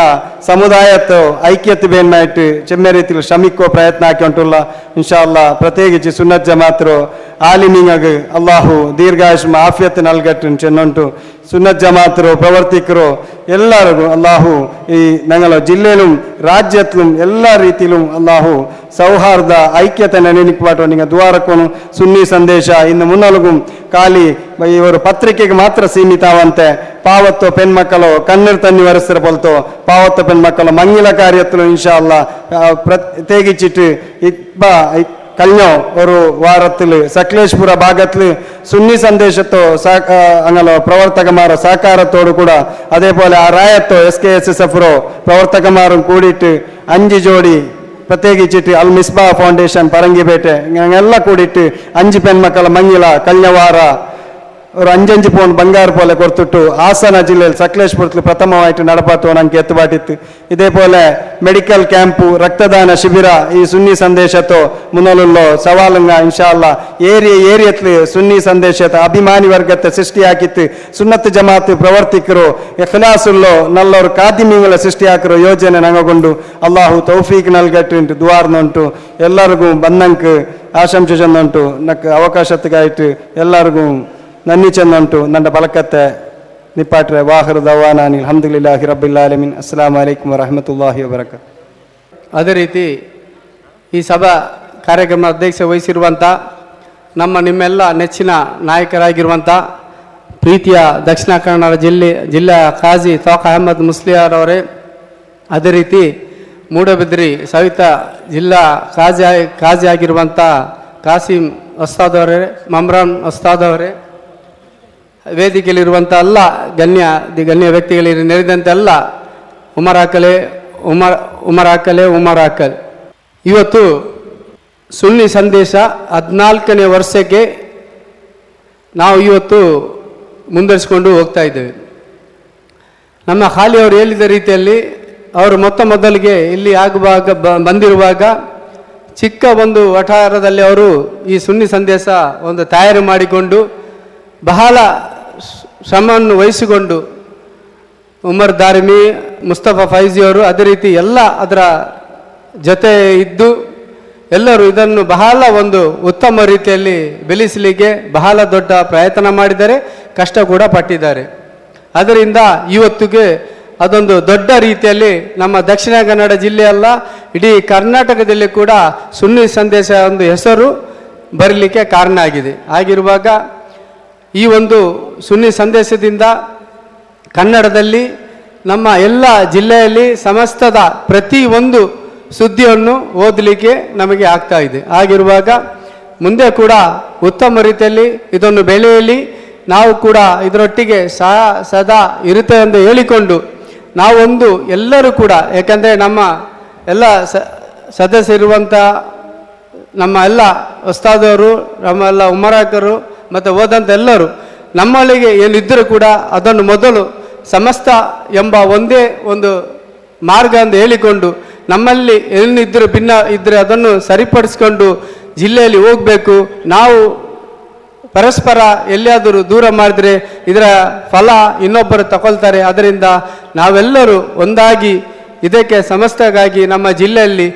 ಸಮುದಾಯತ್ತು ಐಕ್ಯತೆ ಬೇನ್ಮಾയിട്ട് ചെമ്മ ರೀತಿಲಿ ಶ್ರಮಿಕೋ ಪ್ರಯತ್ನ ಹಾಕೊಂಡುಲ್ಲ ಇನ್ಶಾ ಅಲ್ಲಾ ಪ್ರತ್യേകിച്ച് സുന്നത്ത് ജമാഅത്തോ ആലിമീങ്ങക്ക് അല്ലാഹു ദീർഘായുഷ്മ ആഫിയത്ത് നൽകട്ടെ ചെന്നുണ്ട് സുന്നത്ത് ജമാഅത്തോ പ്രവർത്തിക്കರೋ എല്ലാവർക്കും അല്ലാഹു ഈ ഞങ്ങളെ ജില്ലയിലും രാജ്യത്തിലും എല്ലാ ರೀತಿಲೂ അല്ലാഹു ಸೌಹಾರ್ದ ಐಕ್ಯತೆ ನೆನಪಿಟ್ಟು ನಿಮಗೆ ದ್ವಾರಕ್ಕೋನು ಸುನ್ನಿ ಸಂದೇಶ ಇನ್ನು ಮುನ್ನಲಗೂ ಖಾಲಿ ಇವರು ಪತ್ರಿಕೆಗೆ ಮಾತ್ರ ಸೀಮಿತವಂತೆ ಪಾವತ್ತು ಪೆಣ್ಮಕ್ಕಳು ಕಣ್ಣೀರು ತನ್ನಿ ವರೆಸ್ತಿರ ಬೋಲ್ತೋ ಪಾವತ್ತು ಪೆಣ್ಮಕ್ಕಳು ಮಂಗಿಲ ಕಾರ್ಯತ್ಲು ಇನ್ಶಾ ಅಲ್ಲಾ പ്രത്യേകിച്ചിട്ട് കഴിഞ്ഞ ഒരു വാരത്തിൽ സക്ലേഷ്പുര ഭാഗത്തിൽ സുന്നി സന്ദേശത്തോ അങ്ങനെ പ്രവർത്തകന്മാരോ സഹകാരത്തോടു കൂടെ അതേപോലെ ആ റായത്തോ SKSSF പ്രവർത്തകന്മാരും കൂടിയിട്ട് 5 ജോഡി പ്രത്യേകിച്ചിട്ട് അൽ മിസ്ബാ ഫൗണ്ടേഷൻ പറങ്കിപേಟೆ ഞങ്ങളെല്ലാം കൂടിയിട്ട് 5 പെൺമക്കളെ ಮಂಗಿಲ കഴിഞ്ഞ ವಾರ ഒരു 5 പൗൺ ಬಂಗಾರು പോലെ കൊടുത്തിട്ടു ಹಾಸನ ಜಿಲ್ಲೆಯಲ್ಲಿ ಸಕಲೇಶ್ಪುರത്തിൽ ಪ್ರಥಮವಾಯಿತು നടപ്പാത്തു ನಂಗೆ ಎತ್ತುಬಾಟಿತ್ತು ഇതേപോലെ മെഡിക്കൽ ക്യാമ്പ് രക്തദാന ಶಿಬಿರ ಈ ಸುನ್ನಿ ಸಂದೇಶతో ಮುನ್ನಲುಲ್ಲೋ ಸವಾಲುಂಗ ಇನ್ಶಾ ಅಲ್ಲಾ ಏರಿಯತ್ಲು ಸುನ್ನಿ ಸಂದೇಶದ ಅಭಿಮಾನಿ ವರ್ಗത്തെ ಸೃಷ್ಟಿಯಾಕಿತ್ತು ಸುನ್ನತ್ ಜಮಾತ್ ಪ್ರವರ್ತಿಕರು ಇಖ್ಲಾಸುಲ್ಲೋ ನಲ್ಲವರು ಕಾದಿಮಿಗಳ ಸೃಷ್ಟಿಯಾಕರು ಯೋಜನೆ ನಂಗೊಂಡು ಅಲ್ಲಾಹು ತೌಫೀಕ್ നൽകಟ್ಟು ದುವಾರ್ನುಂಟು ಎಲ್ಲರಿಗೂ ಬಂದಂಕ್ ಆಶಂಸೆ ಚೆಂದುಂಟು ನಕ್ ಅವಕಾಶಕ್ಕಾಯ್ತು ಎಲ್ಲರಿಗೂ നന്ദി ചെന്നുണ്ട് ನನ್ನ ಬಲಕತ್ತೆ ನಿಪಾಟ್ರೆ ವಾಹರು ದವಾನಾನಿ ಅಲ್ಹಮ್ದುಲಿಲ್ಲಾಹಿ ರಬ್ಬಿಲ್ ಆಲಮೀನ್ ಅಸ್ಸಲಾಮು ಅಲೈಕುಂ ವರಹಮತುಲ್ಲಾಹಿ ವಬರಕಾತು. ಅದೇ ರೀತಿ ಈ ಸಭಾ ಕಾರ್ಯಕ್ರಮ ಅಧ್ಯಕ್ಷ ವಹಿಸಿರುವಂಥ ನಿಮ್ಮೆಲ್ಲ ನೆಚ್ಚಿನ ನಾಯಕರಾಗಿರುವಂಥ ಪ್ರೀತಿಯ ದಕ್ಷಿಣ ಕನ್ನಡ ಜಿಲ್ಲಾ ಖಾಜಿ ತೌಕ ಅಹಮದ್ ಮುಸ್ಲಿಯಾರ್ ಅವರೇ, ಅದೇ ರೀತಿ ಮೂಡಬಿದ್ರಿ ಸವಿತಾ ಜಿಲ್ಲಾ ಖಾಜಿ ಆಗಿರುವಂಥ ಕಾಸಿಂ ಉಸ್ತಾದ್ ಅವರೇ, ಮಮ್ರಾನ್ ಉಸ್ತಾದ್ ಅವರೇ, ವೇದಿಕೆಯಲ್ಲಿರುವಂಥ ಎಲ್ಲ ಗಣ್ಯ ವ್ಯಕ್ತಿಗಳಿಗೆ ನೆರೆದಂತೆ ಎಲ್ಲ ಉಮರಾಕಲೆ ಇವತ್ತು ಸುನ್ನಿ ಸಂದೇಶ 14ನೇ ವರ್ಷಕ್ಕೆ ನಾವು ಇವತ್ತು ಮುಂದುವರಿಸಿಕೊಂಡು ಹೋಗ್ತಾ ಇದ್ದೇವೆ. ನಮ್ಮ ಖಾಲಿ ಅವರು ಹೇಳಿದ ರೀತಿಯಲ್ಲಿ ಅವರು ಮೊದಲಿಗೆ ಇಲ್ಲಿ ಬಂದಿರುವಾಗ ಚಿಕ್ಕ ಒಂದು ವಠಾರದಲ್ಲಿ ಅವರು ಈ ಸುನ್ನಿ ಸಂದೇಶ ಒಂದು ತಯಾರು ಮಾಡಿಕೊಂಡು ಬಹಳ ಶ್ರಮವನ್ನು ವಹಿಸಿಕೊಂಡು ಉಮರ್ ದಾರಿಮಿ, ಮುಸ್ತಫಾ ಫೈಜಿಯವರು ಅದೇ ರೀತಿ ಎಲ್ಲ ಅದರ ಜೊತೆ ಇದ್ದು ಎಲ್ಲರೂ ಇದನ್ನು ಬಹಳ ಒಂದು ಉತ್ತಮ ರೀತಿಯಲ್ಲಿ ಬೆಳೆಸಲಿಕ್ಕೆ ಬಹಳ ದೊಡ್ಡ ಪ್ರಯತ್ನ ಮಾಡಿದ್ದಾರೆ, ಕಷ್ಟ ಕೂಡ ಪಟ್ಟಿದ್ದಾರೆ. ಅದರಿಂದ ಇವತ್ತಿಗೆ ಅದೊಂದು ದೊಡ್ಡ ರೀತಿಯಲ್ಲಿ ನಮ್ಮ ದಕ್ಷಿಣ ಕನ್ನಡ ಜಿಲ್ಲೆಯಲ್ಲ ಇಡೀ ಕರ್ನಾಟಕದಲ್ಲಿ ಕೂಡ ಸುನ್ನಿ ಸಂದೇಶ ಒಂದು ಹೆಸರು ಬರಲಿಕ್ಕೆ ಕಾರಣ ಆಗಿದೆ. ಆಗಿರುವಾಗ ಈ ಒಂದು ಸುನ್ನಿ ಸಂದೇಶದಿಂದ ಕನ್ನಡದಲ್ಲಿ ನಮ್ಮ ಎಲ್ಲ ಜಿಲ್ಲೆಯಲ್ಲಿ ಸಮಸ್ತದ ಪ್ರತಿಯೊಂದು ಸುದ್ದಿಯನ್ನು ಓದಲಿಕ್ಕೆ ನಮಗೆ ಆಗ್ತಾ ಇದೆ. ಆಗಿರುವಾಗ ಮುಂದೆ ಕೂಡ ಉತ್ತಮ ರೀತಿಯಲ್ಲಿ ಇದನ್ನು ಬೆಳೆಯಲಿ, ನಾವು ಕೂಡ ಇದರೊಟ್ಟಿಗೆ ಸದಾ ಇರುತ್ತೆ ಎಂದು ಹೇಳಿಕೊಂಡು ನಾವೊಂದು ಎಲ್ಲರೂ ಕೂಡ, ಯಾಕಂದರೆ ನಮ್ಮ ಎಲ್ಲ ಸದಸ್ಯರಿರುವಂಥ ನಮ್ಮ ಎಲ್ಲ ಉಸ್ತಾದವರು, ನಮ್ಮೆಲ್ಲ ಉಮರಾಕರು ಮತ್ತು ಓದಂಥ ಎಲ್ಲರೂ ನಮ್ಮೊಳಗೆ ಏನಿದ್ದರೂ ಕೂಡ ಅದನ್ನು ಮೊದಲು ಸಮಸ್ತ ಎಂಬ ಒಂದೇ ಒಂದು ಮಾರ್ಗ ಎಂದು ಹೇಳಿಕೊಂಡು ನಮ್ಮಲ್ಲಿ ಏನಿದ್ದರೂ ಭಿನ್ನ ಇದ್ದರೆ ಅದನ್ನು ಸರಿಪಡಿಸ್ಕೊಂಡು ಜಿಲ್ಲೆಯಲ್ಲಿ ಹೋಗಬೇಕು. ನಾವು ಪರಸ್ಪರ ಎಲ್ಲಿಯಾದರೂ ದೂರ ಮಾಡಿದರೆ ಇದರ ಫಲ ಇನ್ನೊಬ್ಬರು ತಗೊಳ್ತಾರೆ. ಅದರಿಂದ ನಾವೆಲ್ಲರೂ ಒಂದಾಗಿ ಇದಕ್ಕೆ ಸಮಸ್ಯೆಗಾಗಿ ನಮ್ಮ ಜಿಲ್ಲೆಯಲ್ಲಿ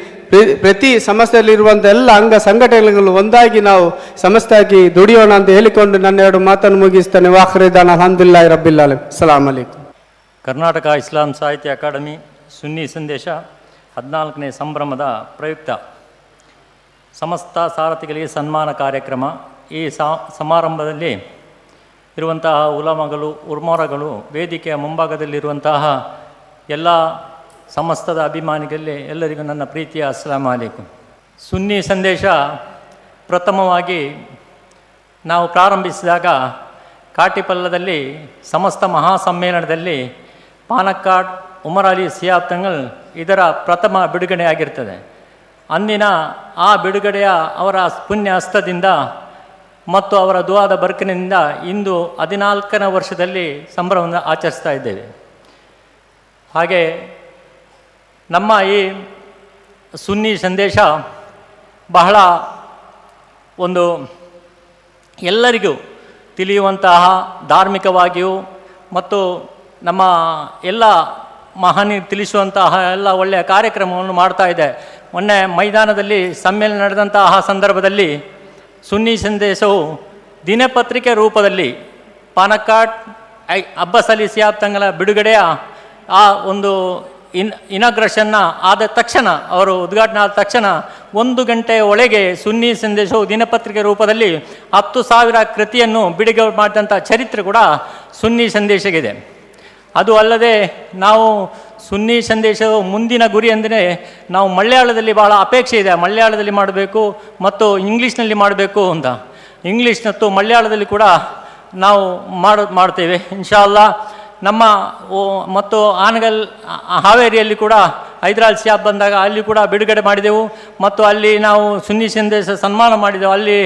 ಪ್ರತಿ ಸಮಸ್ಯೆಯಲ್ಲಿರುವಂಥ ಎಲ್ಲ ಅಂಗ ಸಂಘಟನೆಗಳು ಒಂದಾಗಿ ನಾವು ಸಮಸ್ಯೆಯಾಗಿ ದುಡಿಯೋಣ ಅಂತ ಹೇಳಿಕೊಂಡು ನನ್ನ 2 ಮಾತನ್ನು ಮುಗಿಸ್ತೇನೆ. ವಾಖರಿದಾನ ಅಲ್ಹಮ್ದುಲಿಲ್ಲಾಹಿ ರಬ್ಬಿಲ್ ಆಲಮೀನ್. ಅಸ್ಸಲಾಮು ಅಲೈಕುಂ. ಕರ್ನಾಟಕ ಇಸ್ಲಾಂ ಸಾಹಿತ್ಯ ಅಕಾಡೆಮಿ ಸುನ್ನಿ ಸಂದೇಶ 14ನೇ ಸಂಭ್ರಮದ ಪ್ರಯುಕ್ತ ಸಮಸ್ತ ಸಾರಥಿಗಳಿಗೆ ಸನ್ಮಾನ ಕಾರ್ಯಕ್ರಮ. ಈ ಸಮಾರಂಭದಲ್ಲಿ ಇರುವಂತಹ ಉಲಮಗಳು ಉರ್ಮೋರಗಳು, ವೇದಿಕೆಯ ಮುಂಭಾಗದಲ್ಲಿರುವಂತಹ ಎಲ್ಲ ಸಮಸ್ತದ ಅಭಿಮಾನಿಗಳಲ್ಲಿ ಎಲ್ಲರಿಗೂ ನನ್ನ ಪ್ರೀತಿಯ ಅಸ್ಸಲಾಮು ಅಲೈಕುಂ. ಸುನ್ನಿ ಸಂದೇಶ ಪ್ರಥಮವಾಗಿ ನಾವು ಪ್ರಾರಂಭಿಸಿದಾಗ ಕಾಟಿಪಲ್ಲದಲ್ಲಿ ಸಮಸ್ತ ಮಹಾಸಮ್ಮೇಳನದಲ್ಲಿ ಪಾನಕ್ಕಾಡ್ ಉಮರ್ ಅಲಿ ಸಿಯಾಬ್ ತಂಗಳ್ ಇದರ ಪ್ರಥಮ ಬಿಡುಗಡೆ ಆಗಿರ್ತದೆ. ಅಂದಿನ ಆ ಬಿಡುಗಡೆಯ ಅವರ ಪುಣ್ಯ ಹಸ್ತದಿಂದ ಮತ್ತು ಅವರ ದುವಾದ ಬರ್ಕನಿಂದ ಇಂದು 14ನೇ ವರ್ಷದಲ್ಲಿ ಸಂಭ್ರಮವನ್ನು ಆಚರಿಸ್ತಾ ಇದ್ದೇವೆ. ಹಾಗೆ ನಮ್ಮ ಈ ಸುನ್ನಿ ಸಂದೇಶ ಬಹಳ ಒಂದು ಎಲ್ಲರಿಗೂ ತಿಳಿಯುವಂತಹ ಧಾರ್ಮಿಕವಾಗಿಯೂ ಮತ್ತು ನಮ್ಮ ಎಲ್ಲ ಮಹಾನೀಯರು ತಿಳಿಸುವಂತಹ ಎಲ್ಲ ಒಳ್ಳೆಯ ಕಾರ್ಯಕ್ರಮವನ್ನು ಮಾಡ್ತಾ ಇದೆ. ಮೊನ್ನೆ ಮೈದಾನದಲ್ಲಿ ಸಮ್ಮೇಳನ ನಡೆದಂತಹ ಸಂದರ್ಭದಲ್ಲಿ ಸುನ್ನಿ ಸಂದೇಶವು ದಿನಪತ್ರಿಕೆ ರೂಪದಲ್ಲಿ ಪಾನಕ್ಕಾಡ್ ಅಬ್ಬಸ್ ಅಲಿ ಸಿಯಾಬ್ ತಂಗಳ ಬಿಡುಗಡೆಯ ಆ ಒಂದು ಇನಾಗ್ರೇಷನ್ನ ಆದ ತಕ್ಷಣ, ಅವರು ಉದ್ಘಾಟನೆ ಆದ ತಕ್ಷಣ 1 ಗಂಟೆಯ ಒಳಗೆ ಸುನ್ನಿ ಸಂದೇಶವು ದಿನಪತ್ರಿಕೆ ರೂಪದಲ್ಲಿ 10,000 ಕೃತಿಯನ್ನು ಬಿಡುಗಡೆ ಮಾಡಿದಂಥ ಚರಿತ್ರೆ ಕೂಡ ಸುನ್ನಿ ಸಂದೇಶಗಿದೆ. ಅದು ಅಲ್ಲದೆ ನಾವು ಸುನ್ನಿ ಸಂದೇಶವು ಮುಂದಿನ ಗುರಿ ಅಂದರೆ ನಾವು ಮಲಯಾಳದಲ್ಲಿ ಭಾಳ ಅಪೇಕ್ಷೆ ಇದೆ, ಮಲಯಾಳದಲ್ಲಿ ಮಾಡಬೇಕು ಮತ್ತು ಇಂಗ್ಲೀಷ್ನಲ್ಲಿ ಮಾಡಬೇಕು ಅಂತ. ಇಂಗ್ಲೀಷ್ ಮತ್ತು ಮಲಯಾಳದಲ್ಲಿ ಕೂಡ ನಾವು ಮಾಡ್ತೇವೆ ಇನ್ಶಾ ಅಲ್ಲಾ. ನಮ್ಮ ಮತ್ತು ಆನಗಲ್ ಹಾವೇರಿಯಲ್ಲಿ ಕೂಡ ಹೈದರಾಲ್ ಸಿಯಾಬ್ ಬಂದಾಗ ಅಲ್ಲಿ ಕೂಡ ಬಿಡುಗಡೆ ಮಾಡಿದೆವು ಮತ್ತು ಅಲ್ಲಿ ನಾವು ಸುನ್ನಿ ಸಂದೇಶ ಸನ್ಮಾನ ಮಾಡಿದೆವು. ಅಲ್ಲಿ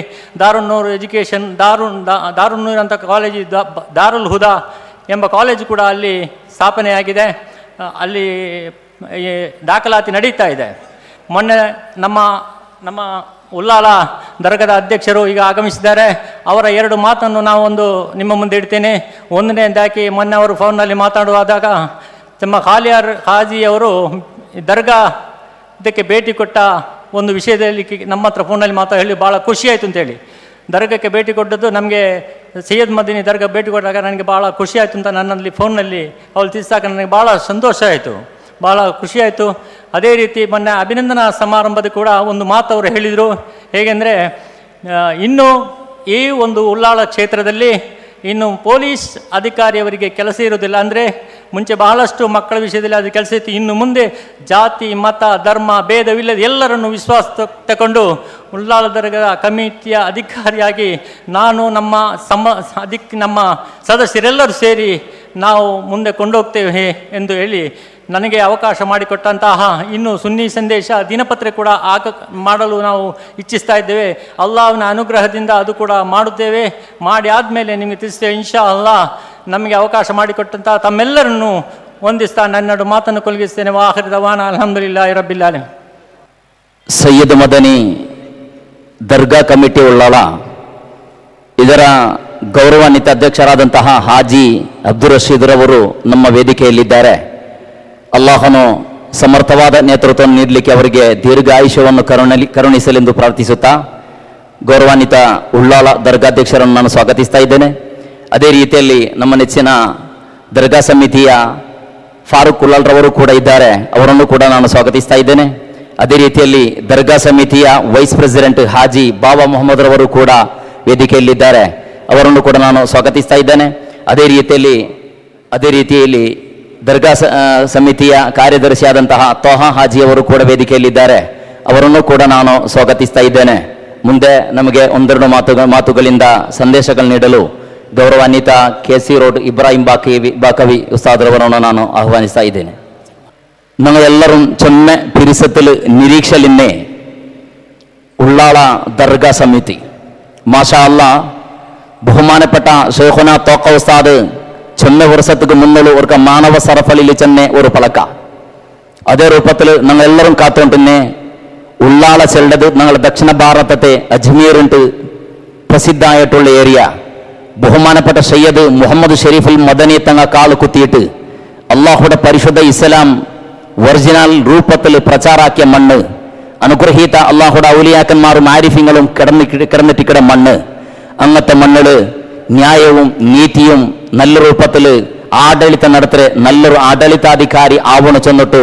ದಾರುನ್ನೂರ್ ಎಜುಕೇಷನ್ ದಾರುನ್ನೂರ್ ಅಂತ ಕಾಲೇಜ್, ದಾರುಲ್ ಹುದಾ ಎಂಬ ಕಾಲೇಜು ಕೂಡ ಅಲ್ಲಿ ಸ್ಥಾಪನೆಯಾಗಿದೆ. ಅಲ್ಲಿ ದಾಖಲಾತಿ ನಡೀತಾ ಇದೆ. ಮೊನ್ನೆ ನಮ್ಮ ಉಲ್ಲಾಲ ದರ್ಗಾದ ಅಧ್ಯಕ್ಷರು ಈಗ ಆಗಮಿಸಿದ್ದಾರೆ. ಅವರ 2 ಮಾತನ್ನು ನಾವು ನಿಮ್ಮ ಮುಂದೆ ಇಡ್ತೇನೆ. ಒಂದನೇದಾಗಿ ಮೊನ್ನೆ ಅವರು ಫೋನ್ನಲ್ಲಿ ಮಾತಾಡುವಾಗ ತಮ್ಮ ಹಾಜಿಯವರು ದರ್ಗಾ ಇದಕ್ಕೆ ಭೇಟಿ ಕೊಟ್ಟ ಒಂದು ವಿಷಯದಲ್ಲಿ ನಮ್ಮ ಹತ್ರ ಫೋನಲ್ಲಿ ಹೇಳಿ ಭಾಳ ಖುಷಿಯಾಯಿತು ಅಂತೇಳಿ. ದರ್ಗಕ್ಕೆ ಭೇಟಿ ಕೊಟ್ಟದ್ದು ನಮಗೆ ಸೈಯದ್ ಮದೀನಿ ದರ್ಗಾ ಭೇಟಿ ಕೊಟ್ಟಾಗ ನನಗೆ ಭಾಳ ಖುಷಿಯಾಯಿತು ಅಂತ ನನ್ನಲ್ಲಿ ಫೋನ್ನಲ್ಲಿ ಅವಳು ತಿಳಿಸಿದಾಗ ನನಗೆ ಭಾಳ ಸಂತೋಷ ಆಯಿತು, ಭಾಳ ಖುಷಿಯಾಯಿತು. ಅದೇ ರೀತಿ ಮೊನ್ನೆ ಅಭಿನಂದನಾ ಸಮಾರಂಭದ ಕೂಡ ಒಂದು ಮಾತು ಅವರು ಹೇಳಿದರು. ಹೇಗೆಂದರೆ ಇನ್ನು ಈ ಒಂದು ಉಲ್ಲಾಳ ಕ್ಷೇತ್ರದಲ್ಲಿ ಇನ್ನು ಪೊಲೀಸ್ ಅಧಿಕಾರಿಯವರಿಗೆ ಕೆಲಸ ಇರೋದಿಲ್ಲ. ಅಂದರೆ ಮುಂಚೆ ಬಹಳಷ್ಟು ಮಕ್ಕಳ ವಿಷಯದಲ್ಲಿ ಅದು ಕೆಲಸ ಇತ್ತು. ಇನ್ನು ಮುಂದೆ ಜಾತಿ ಮತ ಧರ್ಮ ಭೇದವಿಲ್ಲದೆ ಎಲ್ಲರನ್ನು ವಿಶ್ವಾಸ ತಗೊಂಡು ಉಲ್ಲಾಳ ದರ್ಗಾ ಕಮಿಟಿಯ ಅಧಿಕಾರಿಯಾಗಿ ನಾನು ನಮ್ಮ ಸದಸ್ಯರೆಲ್ಲರೂ ಸೇರಿ ನಾವು ಮುಂದೆ ಕೊಂಡೋಗ್ತೇವೆ ಎಂದು ಹೇಳಿ ನನಗೆ ಅವಕಾಶ ಮಾಡಿಕೊಟ್ಟಂತಹ ಇನ್ನು ಸುನ್ನಿ ಸಂದೇಶ ದಿನಪತ್ರಿಕೆ ಕೂಡ ಮಾಡಲು ನಾವು ಇಚ್ಛಿಸ್ತಾ ಇದ್ದೇವೆ. ಅಲ್ಲಾಹನ ಅನುಗ್ರಹದಿಂದ ಅದು ಕೂಡ ಮಾಡುತ್ತೇವೆ. ಮಾಡಿ ಆದಮೇಲೆ ನಿಮಗೆ ತಿಳಿಸ್ತೇವೆ ಇನ್ಶಾ ಅಲ್ಲಾ. ನಮಗೆ ಅವಕಾಶ ಮಾಡಿಕೊಟ್ಟಂತಹ ತಮ್ಮೆಲ್ಲರನ್ನು ವಂದಿಸ್ತಾ ನನ್ನೆರಡು ಮಾತನ್ನು ಕೊಲಗಿಸ್ತೇನೆ. ವಾಹಿರ್ ದವಾನ ಅಲ್ಹಮ್ದುಲಿಲ್ಲಾಹಿ ರಬ್ಬಿಲ್ ಆಲಮೀನ್. ಸಯ್ಯದ್ ಮದನಿ ದರ್ಗಾ ಕಮಿಟಿ ಉಳ್ಳಾಳ ಇದರ ಗೌರವಾನ್ವಿತ ಅಧ್ಯಕ್ಷರಾದಂತಹ ಹಾಜಿ ಅಬ್ದುಲ್ ರಶೀದ್ರವರು ನಮ್ಮ ವೇದಿಕೆಯಲ್ಲಿದ್ದಾರೆ. ಅಲ್ಲಾಹನು ಸಮರ್ಥವಾದ ನೇತೃತ್ವವನ್ನು ನೀಡಲಿಕ್ಕೆ ಅವರಿಗೆ ದೀರ್ಘಾಯುಷ್ಯವನ್ನು ಕರುಣಿಸಲೆಂದು ಪ್ರಾರ್ಥಿಸುತ್ತಾ ಗೌರವಾನ್ವಿತ ಉಳ್ಳಾಳ ದರ್ಗಾಧ್ಯಕ್ಷರನ್ನು ನಾನು ಸ್ವಾಗತಿಸ್ತಾ ಇದ್ದೇನೆ. ಅದೇ ರೀತಿಯಲ್ಲಿ ನಮ್ಮ ನೆಚ್ಚಿನ ದರ್ಗಾ ಸಮಿತಿಯ ಫಾರೂಕ್ ಉಲ್ಲಾಲ್ರವರು ಕೂಡ ಇದ್ದಾರೆ, ಅವರನ್ನು ಕೂಡ ನಾನು ಸ್ವಾಗತಿಸ್ತಾ ಇದ್ದೇನೆ. ಅದೇ ರೀತಿಯಲ್ಲಿ ದರ್ಗಾ ಸಮಿತಿಯ ವೈಸ್ ಪ್ರೆಸಿಡೆಂಟ್ ಹಾಜಿ ಬಾಬಾ ಮೊಹಮ್ಮದ್ ರವರು ಕೂಡ ವೇದಿಕೆಯಲ್ಲಿದ್ದಾರೆ, ಅವರನ್ನು ಕೂಡ ನಾನು ಸ್ವಾಗತಿಸ್ತಾ ಇದ್ದೇನೆ. ಅದೇ ರೀತಿಯಲ್ಲಿ ದರ್ಗಾ ಸಮಿತಿಯ ಕಾರ್ಯದರ್ಶಿಯಾದಂತಹ ತೋಹಾ ಹಾಜಿಯವರು ಕೂಡ ವೇದಿಕೆಯಲ್ಲಿದ್ದಾರೆ, ಅವರನ್ನು ಕೂಡ ನಾನು ಸ್ವಾಗತಿಸ್ತಾ ಇದ್ದೇನೆ. ಮುಂದೆ ನಮಗೆ ಒಂದೆರಡು ಮಾತುಗಳಿಂದ ಸಂದೇಶಗಳು ನೀಡಲು ಗೌರವಾನ್ವಿತ KC ರೋಡ್ ಇಬ್ರಾಹಿಂ ಬಾಕವಿ ഉസ്താദരവರನ್ನು ನಾನು ആഹ്വാനിಸ್ತಾ ഇದ್ದೇನೆ. ഞങ്ങളെല്ലാവരും ചെമ്മ പിരിസത്തിൽ നിരീക്ഷലിന്നെ ഉള്ളാള ദർഗാ സമിതി മാഷാ അല്ലാ ബഹുമാനപ്പെട്ട ഷെയ്ഖുന തോക്ക ഉസ്താദ് ചെമ്മ വർഷத்துக்கு മുന്നോട്ട് ഒരു മാനവ സറഫലിൽ ചെന്നെ ഒരു പളക്ക അതേ രൂപത്തിൽ ഞങ്ങളെല്ലാവരും കാത്തുകൊണ്ടിന്നെ ഉള്ളാള ചെല്ലത് ഞങ്ങളുടെ ദക്ഷിണ ഭാരതത്തെ അജ്മീറിട്ട് പ്രസിദ്ധമായിട്ടുള്ള ഏരിയ ബഹുമാനപ്പെട്ട സയ്യദ് മുഹമ്മദ് ഷെരീഫുൽ മദനി തങ്ങ കാല് കുത്തിയിട്ട് അള്ളാഹുടെ പരിശുദ്ധ ഇസ്ലാം ഒറിജിനൽ രൂപത്തിൽ പ്രചാരാക്കിയ മണ്ണ്, അനുഗ്രഹീത അള്ളാഹുടെ ഔലിയാക്കന്മാരും ആരിഫ്യങ്ങളും കിടന്നിട്ടിക്കട മണ്ണ്, അങ്ങനത്തെ മണ്ണില് ന്യായവും നീതിയും നല്ല രൂപത്തിൽ ಆಡಳಿತ ನಡೆದ್ರೆ ನಲ್ಲರು ಆಡಳಿತಾಧಿಕಾರಿ ಆವಣ ಚೆന്നിಟ್ಟು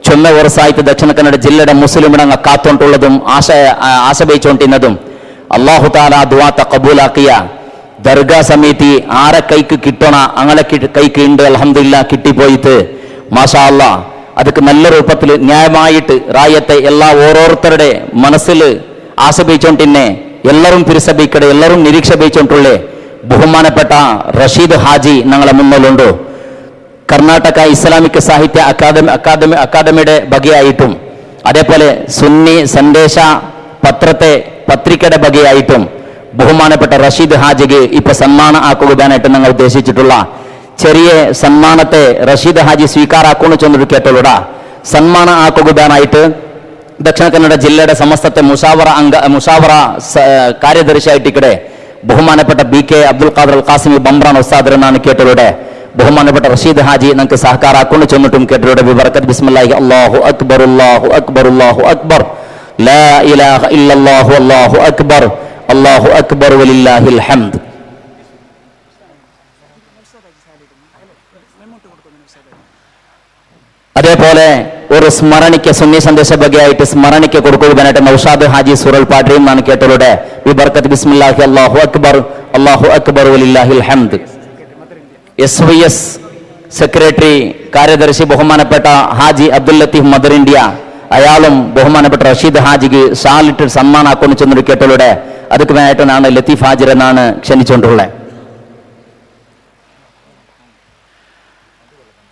ಚೊಮ್ಮೆ ವರ್ಷಾಯ್ತು ದಕ್ಷಿಣ ಕನ್ನಡ ಜಿಲ್ಲೆಯ ಮುಸ್ಲಿಮರಂಗ ಕಾತೊಂಟುಳ್ಳതും ಆಸೆ ಬೈಚೊಂಟಿನതും ಅಲ್ಲಾಹು ತಾಲಾ ದುಆತ ಕಬೂಲಾಕಿಯ ദർഗാ സമിതി ആരെ കൈക്ക് കിട്ടണ അങ്ങനെ കൈക്ക് ഉണ്ട് അൽഹംദുലില്ലാ കിട്ടിപ്പോയിട്ട് മാഷാ അല്ലാ അതൊക്കെ നല്ല രൂപത്തിൽ ന്യായമായിട്ട് റായത്തെ എല്ലാ ഓരോരുത്തരുടെ മനസ്സിൽ ആശപിച്ചോണ്ടിന്നെ എല്ലാവരും പിരിസഭിക്കടെ എല്ലാവരും നിരീക്ഷപിച്ചോണ്ടുള്ളേ ബഹുമാനപ്പെട്ട റഷീദ് ഹാജി ഞങ്ങളെ മുന്നിലുണ്ട്. കർണാടക ഇസ്ലാമിക് സാഹിത്യ അക്കാദമിയുടെ ബഗയായിട്ടും അതേപോലെ സുന്നി സന്ദേശ പത്രികയുടെ ബഗയായിട്ടും ബഹുമാനപ്പെട്ട റഷീദ് ഹാജിക്ക് ഇപ്പൊ സമ്മാനം ആക്കുകയാനായിട്ട് ഞങ്ങൾ ഉദ്ദേശിച്ചിട്ടുള്ള ചെറിയ സമ്മാനത്തെ റഷീദ് ഹാജി സ്വീകാരാക്കുന്നു ചെന്നൊരു കേട്ടോളൂടാ. സമ്മാനം ആക്കുകയാനായിട്ട് ദക്ഷിണ കന്നഡ ജില്ലയുടെ സമസ്തത്തെ മുഷാവറ കാര്യദർശിയായിട്ട് ഇക്കടെ ബഹുമാനപ്പെട്ട BK അബ്ദുൽ ഖാദർ അൽ ഖാസിമി ബംബ്രാൻ ഉസ്താദ് എന്നാണ് കേട്ടോടെ ബഹുമാനപ്പെട്ട റഷീദ് ഹാജി നമുക്ക് സഹകാരാക്കുന്നു ചെന്നിട്ടും കേട്ടോടെ ബിബറക്കത്ത് ബിസ്മില്ലാഹി അല്ലാഹു അക്ബർ അല്ലാഹു അക്ബർ അല്ലാഹു അക്ബർ ലാ ഇലാഹ ഇല്ലല്ലാഹു അല്ലാഹു അക്ബർ അല്ലാഹു അക്ബർ വലില്ലാഹിൽ ഹംദ്. അതേപോലെ ഒരു സ്മരണിക്ക് സുന്നി സന്ദേശ ബഗയായിട്ട് സ്മരണിക്ക് കൊടുക്കുകയായിട്ട് നൗഷാദ് ഹാജി സുറൽ പാട്രിയും എന്നാണ് കേട്ടോടെ ബിബർക്കത്ത് ബിസ്മില്ലാഹി അല്ലാഹു അക്ബർ വലില്ലാഹിൽ ഹംദ്. SYS സെക്രട്ടറി കാര്യദർശി ബഹുമാനപ്പെട്ട ഹാജി അബ്ദുൽ ലത്തീഫ് മദർ ഇന്ത്യ അയാളും ബഹുമാനപ്പെട്ട റഷീദ് ഹാജിക്ക് ഷാലിട്ട് സമ്മാനാക്കുന്നു ചെന്നൊരു കേട്ടോടെ അതൊക്കെ വേണ്ടിയിട്ടാണ് ലത്തീഫ് ഹാജിർ എന്നാണ് ക്ഷണിച്ചുകൊണ്ടുള്ളത്.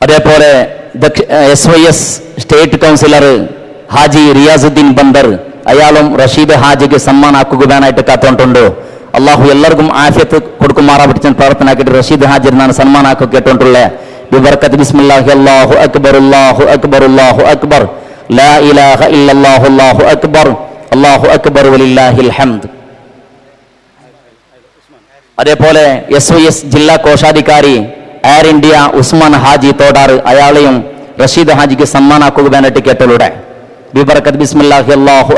അതേപോലെ SYS state councillor Haji Riyasuddin Bandar അയാളും റഷീദ് ഹാജിക്ക് സമ്മാനാക്കുകയാനായിട്ട് കാത്തോണ്ടുണ്ട്. അള്ളാഹു എല്ലാവർക്കും ആഫിയത്ത് കൊടുക്കുമാറാപിടിച്ച പ്രാർത്ഥനയാക്കിയിട്ട് റഷീദ് ഹാജി എന്നാണ് സമ്മാനാക്കുക കേട്ടോണ്ടുള്ളത്. ബിബർക്കത്ത് ബിസ്മില്ലാഹി അല്ലാഹു അക്ബർ അല്ലാഹു അക്ബർ അല്ലാഹു അക്ബർ ലാ ഇലാഹ ഇല്ലല്ലാഹു അല്ലാഹു അക്ബർ വലില്ലാഹിൽ ഹംദ്. അതേപോലെ SYS ജില്ലാ കോശാധികാരി എയർ ഇന്ത്യ ഉസ്മാൻ ഹാജി തോടാർ അയാളെയും റഷീദ് ഹാജിക്ക് സമ്മാനാക്കുകയാനായിട്ട് കേട്ടോടെ ബിബറക്കത്ത് ബിസ്മില്ലാഹി അല്ലാഹു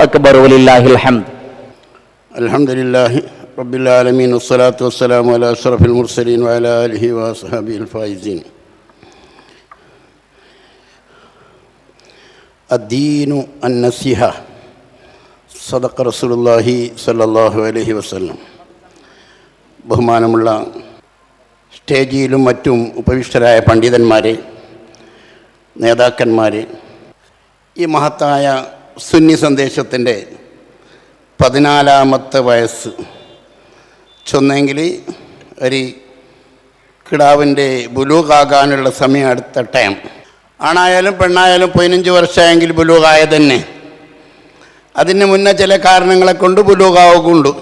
അക്ബർ വലില്ലാഹിൽ ഹംദ്. അൽഹംദുലില്ലാഹി റബ്ബിൽ ആലമീൻ വസ്സലാത്തു വസ്സലാമു അലാ അഷ്റഫിൽ മുർസലീൻ വഅലാ ആലിഹി വഅസ്ഹാബിഹിൽ ഫായിസീൻ. അദ്ദീനു അന്നസിഹ സദഖ റസൂലുള്ളാഹി സ്വല്ലല്ലാഹു അലൈഹി വസല്ലം. ബഹുമാനമുള്ള സ്റ്റേജിലും മറ്റും ഉപവിഷ്ടരായ പണ്ഡിതന്മാരെ, നേതാക്കന്മാരെ, ഈ മഹത്തായ സുന്നി സന്ദേശത്തിൻ്റെ 14ാമത്തെ വയസ്സ് ചൊന്നെങ്കിൽ ഒരു കിടാവിൻ്റെ ബുലൂഗാകാനുള്ള സമയം അടുത്ത ടൈം. ആണായാലും പെണ്ണായാലും 15 വർഷമായെങ്കിൽ ബുലൂഗായ തന്നെ. അതിന് മുന്നേ ചില കാരണങ്ങളെ കൊണ്ട് ബുലൂഗാവുകൊണ്ടു.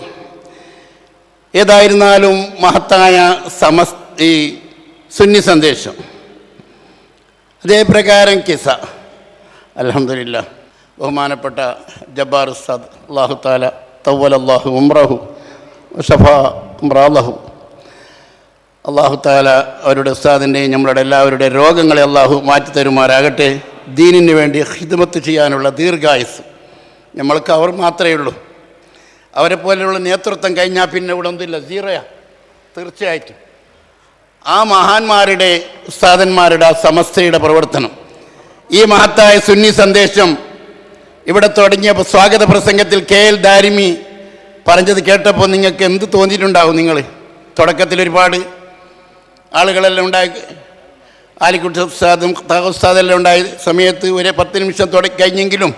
ഏതായിരുന്നാലും മഹത്തായ ഈ സുന്നി സന്ദേശം അതേ പ്രകാരം കിസ അൽഹംദുലില്ലാ ബഹുമാനപ്പെട്ട ജബ്ബാർ ഉസ്താദ് അല്ലാഹു തആല തവ്വലല്ലാഹു ഉംറഹു വശഫാ ഉംറാഹു അല്ലാഹു തആല അവരുടെ ഉസ്താദിൻ്റെയും നമ്മളുടെ എല്ലാവരുടെ രോഗങ്ങളെ അല്ലാഹു മാറ്റി തരുമാറാകട്ടെ. ദീനിന് വേണ്ടി ഖിദ്മത്ത് ചെയ്യാനുള്ള ദീർഘായുസ് നമ്മൾക്ക് അവർ മാത്രമേ ഉള്ളൂ. അവരെ പോലെയുള്ള നേതൃത്വം കഴിഞ്ഞാൽ പിന്നെ ഇവിടെ ഒന്നുമില്ല, സീറോയാ തീർച്ചയായിട്ടും. ആ മഹാന്മാരുടെ ഉസ്താദന്മാരുടെ ആ സമസ്തയുടെ പ്രവർത്തനം, ഈ മഹത്തായ സുന്നി സന്ദേശം ഇവിടെ തുടങ്ങിയ സ്വാഗത പ്രസംഗത്തിൽ KL ദാരിമി പറഞ്ഞത് കേട്ടപ്പോൾ നിങ്ങൾക്ക് എന്ത് തോന്നിയിട്ടുണ്ടാവും? നിങ്ങൾ തുടക്കത്തിൽ ഒരുപാട് ആളുകളെല്ലാം ഉണ്ടായി, ആലിക്കുട്ടി ഉസ്താദും ഉസ്താദെല്ലാം ഉണ്ടായ സമയത്ത് ഒരു 10 നിമിഷം കഴിഞ്ഞെങ്കിലും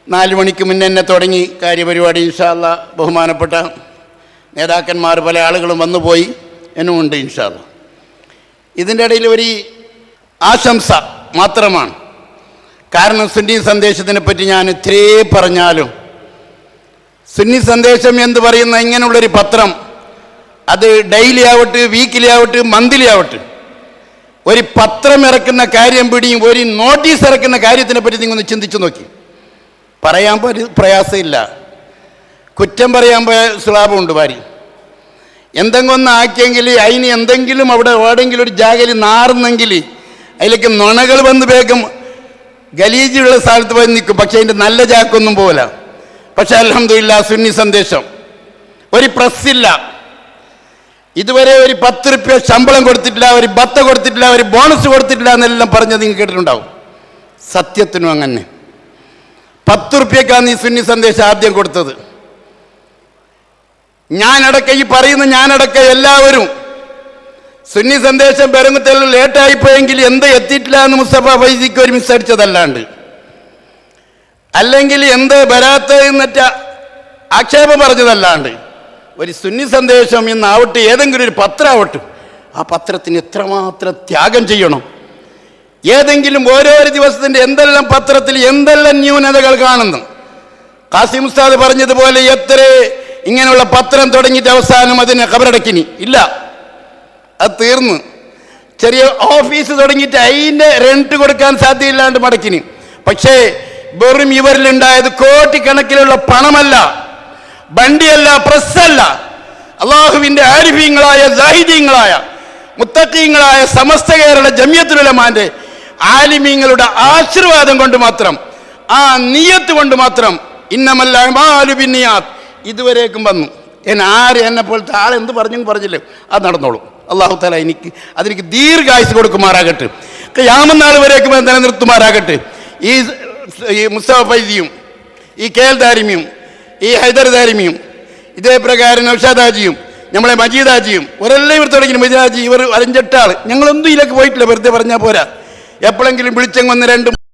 4 മണിക്ക് മുന്നേ തന്നെ തുടങ്ങി കാര്യപരിപാടി. ഇൻഷാ അല്ലാ ബഹുമാനപ്പെട്ട നേതാക്കന്മാർ പല ആളുകളും വന്നുപോയി, എന്നുമുണ്ട് ഇൻഷാ അല്ലാ. ഇതിൻ്റെ ഇടയിൽ ഒരു ആശംസ മാത്രമാണ്. കാരണം സുന്നി സന്ദേശത്തിനെ പറ്റി ഞാൻ ഇത്രേ പറഞ്ഞാലും സുന്നി സന്ദേശം എന്ന് പറയുന്ന ഇങ്ങനെയുള്ളൊരു പത്രം, അത് ഡെയിലി ആവട്ടെ, വീക്കിലി ആവട്ടെ, മന്ത്ലി ആവട്ടെ, ഒരു പത്രം ഇറക്കുന്ന കാര്യം പിടിയും ഒരു നോട്ടീസ് ഇറക്കുന്ന കാര്യത്തിനെ പറ്റി നിങ്ങളൊന്ന് ചിന്തിച്ചു നോക്കി. പറയാൻ പ്രയാസമില്ല, കുറ്റം പറയാൻ സുലാഭമുണ്ട് ഭാര്യ. എന്തെങ്കിലും ഒന്ന് ആക്കിയെങ്കിൽ അതിന് എന്തെങ്കിലും അവിടെ എവിടെയെങ്കിലും ഒരു ജാഗയിൽ നാറുന്നെങ്കിൽ അതിലേക്ക് നുണകൾ വന്ന് വേഗം ഗലീജുള്ള സ്ഥലത്ത് പോയി നിൽക്കും. പക്ഷെ അതിൻ്റെ നല്ല ജാക്കൊന്നും പോല. പക്ഷെ അൽഹംദുലില്ലാ സുന്നി സന്ദേശം ഒരു പ്രസ്സില്ല, ഇതുവരെ ഒരു 10 രൂപ ശമ്പളം കൊടുത്തിട്ടില്ല, ഒരു ബത്ത കൊടുത്തിട്ടില്ല, ഒരു ബോണസ് കൊടുത്തിട്ടില്ല എന്നെല്ലാം പറഞ്ഞത് നിങ്ങൾ കേട്ടിട്ടുണ്ടാവും. സത്യത്തിനും അങ്ങനെ 10 രൂപയ്ക്കാണ് ഈ സുന്നി സന്ദേശം ആദ്യം കൊടുത്തത്. ഞാനടക്ക ഈ പറയുന്ന ഞാനടക്ക എല്ലാവരും സുന്നി സന്ദേശം പെരുങ്ങത്തിൽ ലേറ്റായിപ്പോയെങ്കിൽ എന്ത് എത്തിയിട്ടില്ല എന്ന് മുസ്തഫ ഫൈസിക്ക് ഒരു മിസ് അടിച്ചതല്ലാണ്ട്, അല്ലെങ്കിൽ എന്ത് വരാത്ത എന്നിട്ട് ആക്ഷേപം പറഞ്ഞതല്ലാണ്ട്, ഒരു സുന്നി സന്ദേശം ഇന്നാവട്ടെ, ഏതെങ്കിലും ഒരു പത്രമാവട്ടെ, ആ പത്രത്തിന് എത്രമാത്രം ത്യാഗം ചെയ്യണം. ഏതെങ്കിലും ഓരോരോ ദിവസത്തിൻ്റെ എന്തെല്ലാം പത്രത്തിൽ എന്തെല്ലാം ന്യൂനതകൾ കാണുന്നു. ഖാസിം ഉസ്താദ് പറഞ്ഞതുപോലെ എത്ര ഇങ്ങനെയുള്ള പത്രം തുടങ്ങിയിട്ട് അവസാനം അതിനെ കബറടക്കിനി ഇല്ല, അത് തീർന്നു. ചെറിയ ഓഫീസ് തുടങ്ങിയിട്ട് അതിൻ്റെ റെന്റ് കൊടുക്കാൻ സാധ്യതയില്ലാണ്ട് മടക്കിനി. പക്ഷേ വെറും ഇവരിലുണ്ടായത് കോടിക്കണക്കിലുള്ള പണമല്ല, വണ്ടിയല്ല, പ്രസ്സല്ല, അള്ളാഹുവിൻ്റെ ആരിഫീങ്ങളായ സാഹിദീങ്ങളായ മുത്തഖീങ്ങളായ സമസ്ത കേരള ജമിയത്തുൽ ഉലമാന്റെ ആലിമീങ്ങളുടെ ആശീർവാദം കൊണ്ട് മാത്രം, ആ നിയ്യത്ത് കൊണ്ട് മാത്രം, ഇന്നമൽ അഅ്മാലു ബിന്നിയാത്ത് ഇതുവരേക്കും വന്നു. എന്നെ പോലത്തെ ആളെന്ത് പറഞ്ഞില്ലേ അത് നടന്നോളും. അള്ളാഹു തആല അതെനിക്ക് ദീർഘായുസ് കൊടുക്കുമാറാകട്ടെ, ഖിയാമത്ത് വരേക്കും നിലനിർത്തുമാറാകട്ടെ. ഈ മുസ്തഫ ഫൈസിയും ഈ കെ.എൽ. ദാരിമിയും ഈ ഹൈദർ ദാരിമിയും ഇതേ പ്രകാരം നൗഷാദാജിയും നമ്മളെ മജീദാജിയും ഒരെല്ലാം ഇവർ തുടങ്ങി. മജീദാജി ഇവർ 5-8 ആൾ, ഞങ്ങളൊന്നും ഇതിലേക്ക് പോയിട്ടില്ല, വെറുതെ പറഞ്ഞാൽ പോരാ. എപ്പോഴെങ്കിലും വിളിച്ചങ്ങ് വന്ന് 2